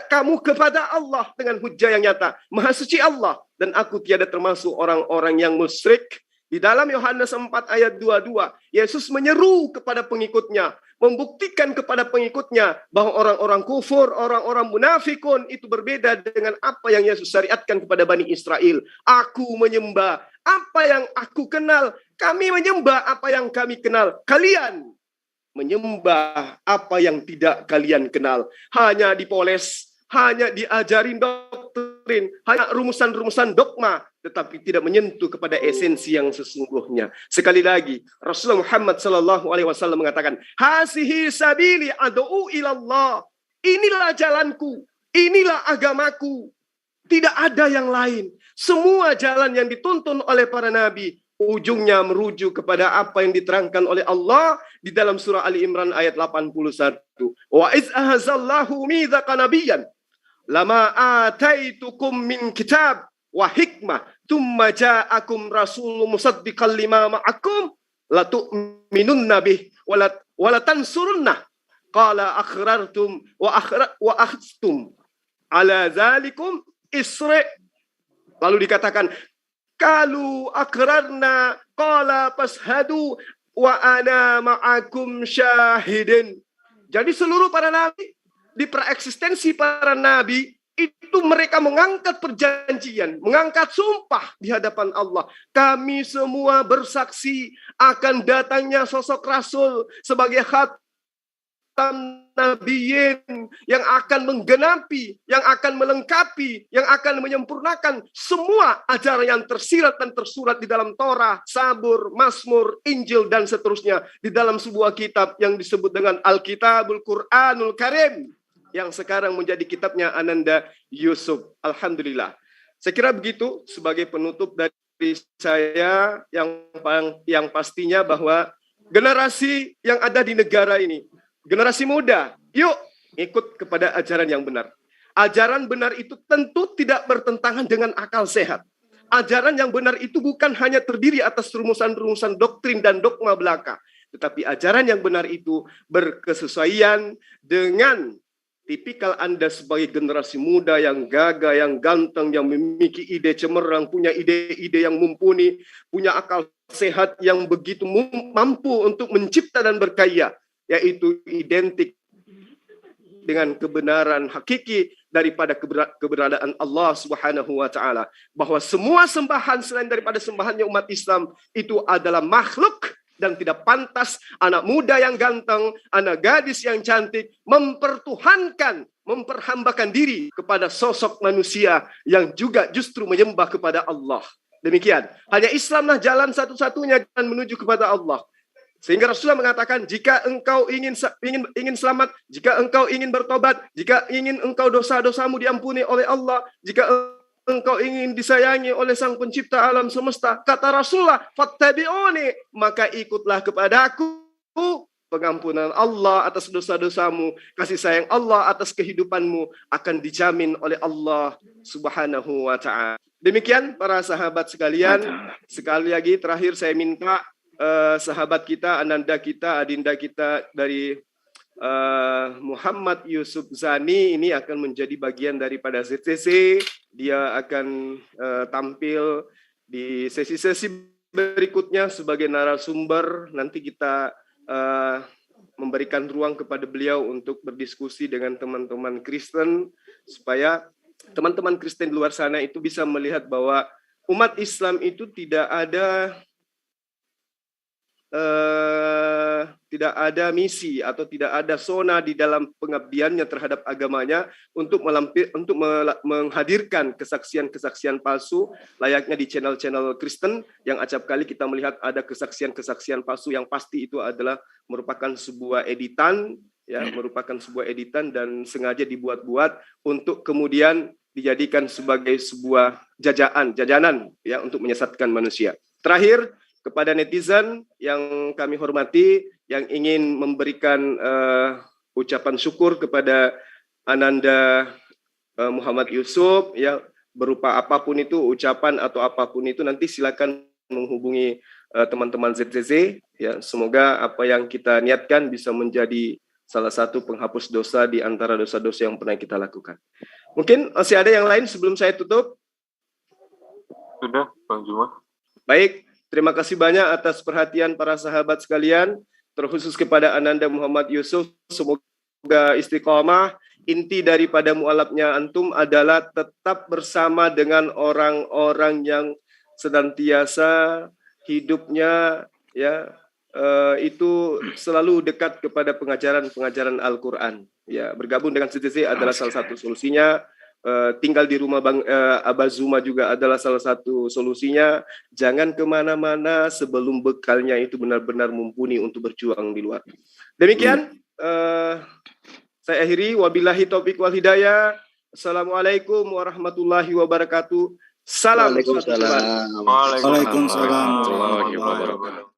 kamu kepada Allah dengan hujjah yang nyata. Maha suci Allah, dan aku tiada termasuk orang-orang yang musyrik. Di dalam Yohanes 4 ayat 22, Yesus menyeru kepada pengikutnya, membuktikan kepada pengikutnya bahwa orang-orang kufur, orang-orang munafikun itu berbeda dengan apa yang Yesus syariatkan kepada Bani Israel. Aku menyembah apa yang aku kenal, kami menyembah apa yang kami kenal. Kalian menyembah apa yang tidak kalian kenal. Hanya dipoles, hanya diajarin doktrin, hanya rumusan-rumusan dogma, tetapi tidak menyentuh kepada esensi yang sesungguhnya. Sekali lagi, Rasulullah Muhammad SAW mengatakan, "Hasihi sabili ad'u ilallah." Inilah jalanku, inilah agamaku. Tidak ada yang lain. Semua jalan yang dituntun oleh para nabi, ujungnya merujuk kepada apa yang diterangkan oleh Allah di dalam surah Ali Imran ayat 81. Wa iz ahazallahu midzaqa nabiyyan lama ataitukum min kitab wa hikmah thumma ja'akum rasulun musaddiqan lima ma'akum la tu'minunna bih wa la tansurunna qala akhrartum wa akhtum ala zalikum isra. Lalu dikatakan, "Kalu akrarna qala fashhadu wa ana ma'akum syahidin." Jadi seluruh para nabi, di praeksistensi para nabi itu mereka mengangkat perjanjian, mengangkat sumpah di hadapan Allah. Kami semua bersaksi akan datangnya sosok Rasul sebagai khatam Nabiyin yang akan menggenapi, yang akan melengkapi, yang akan menyempurnakan semua ajaran yang tersirat dan tersurat di dalam Torah, Zabur, Mazmur, Injil, dan seterusnya di dalam sebuah kitab yang disebut dengan Alkitabul Quranul Karim yang sekarang menjadi kitabnya Ananda Yusuf. Alhamdulillah. Saya kira begitu sebagai penutup dari saya yang pastinya bahwa generasi yang ada di negara ini, generasi muda, yuk ikut kepada ajaran yang benar. Ajaran benar itu tentu tidak bertentangan dengan akal sehat. Ajaran yang benar itu bukan hanya terdiri atas rumusan-rumusan doktrin dan dogma belaka, tetapi ajaran yang benar itu berkesesuaian dengan tipikal Anda sebagai generasi muda yang gagah, yang ganteng, yang memiliki ide cemerlang, punya ide-ide yang mumpuni, punya akal sehat yang begitu mampu untuk mencipta dan berkarya, yaitu identik dengan kebenaran hakiki daripada keberadaan Allah Subhanahu wa taala, bahwa semua sembahan selain daripada sembahannya umat Islam itu adalah makhluk dan tidak pantas anak muda yang ganteng, anak gadis yang cantik mempertuhankan, memperhambakan diri kepada sosok manusia yang juga justru menyembah kepada Allah. Demikian, hanya Islamlah jalan satu-satunya jalan menuju kepada Allah. Sehingga Rasulullah mengatakan, jika engkau ingin selamat, jika engkau ingin bertobat, jika ingin engkau dosa-dosamu diampuni oleh Allah, jika engkau ingin disayangi oleh Sang Pencipta alam semesta, kata Rasulullah, fattabi'uni, maka ikutlah kepadaku. Pengampunan Allah atas dosa-dosamu, kasih sayang Allah atas kehidupanmu akan dijamin oleh Allah Subhanahu wa ta'ala. Demikian para sahabat sekalian, sekali lagi terakhir saya minta sahabat kita, ananda kita, adinda kita dari Muhammad Yusuf Zani ini akan menjadi bagian daripada ZCC. Dia akan tampil di sesi-sesi berikutnya sebagai narasumber. Nanti kita memberikan ruang kepada beliau untuk berdiskusi dengan teman-teman Kristen supaya teman-teman Kristen di luar sana itu bisa melihat bahwa umat Islam itu tidak ada misi atau tidak ada zona di dalam pengabdiannya terhadap agamanya untuk menghadirkan kesaksian-kesaksian palsu layaknya di channel-channel Kristen yang acap kali kita melihat ada kesaksian-kesaksian palsu yang pasti itu adalah merupakan sebuah editan, ya, merupakan sebuah editan dan sengaja dibuat-buat untuk kemudian dijadikan sebagai sebuah jajanan ya untuk menyesatkan manusia. Terakhir, kepada netizen yang kami hormati, yang ingin memberikan ucapan syukur kepada Ananda Muhammad Yusuf, ya, berupa apapun itu, ucapan atau apapun itu, nanti silakan menghubungi teman-teman ZCC. Ya, semoga apa yang kita niatkan bisa menjadi salah satu penghapus dosa di antara dosa-dosa yang pernah kita lakukan. Mungkin masih ada yang lain sebelum saya tutup? Sudah, Bang Juma. Baik. Terima kasih banyak atas perhatian para sahabat sekalian, terkhusus kepada Ananda Muhammad Yusuf. Semoga istiqomah. Inti daripada mualafnya antum adalah tetap bersama dengan orang-orang yang senantiasa hidupnya ya itu selalu dekat kepada pengajaran Al-Quran. Ya, bergabung dengan CCC adalah salah satu solusinya. Tinggal di rumah Bang Abah Zuma juga adalah salah satu solusinya. Jangan kemana-mana sebelum bekalnya itu benar-benar mumpuni untuk berjuang di luar. Demikian saya akhiri. Wabillahi taufiq wal hidayah. Assalamualaikum warahmatullahi wabarakatuh. Salam. Waalaikumsalam. Waalaikumsalam. warahmatullahi wabarakatuh.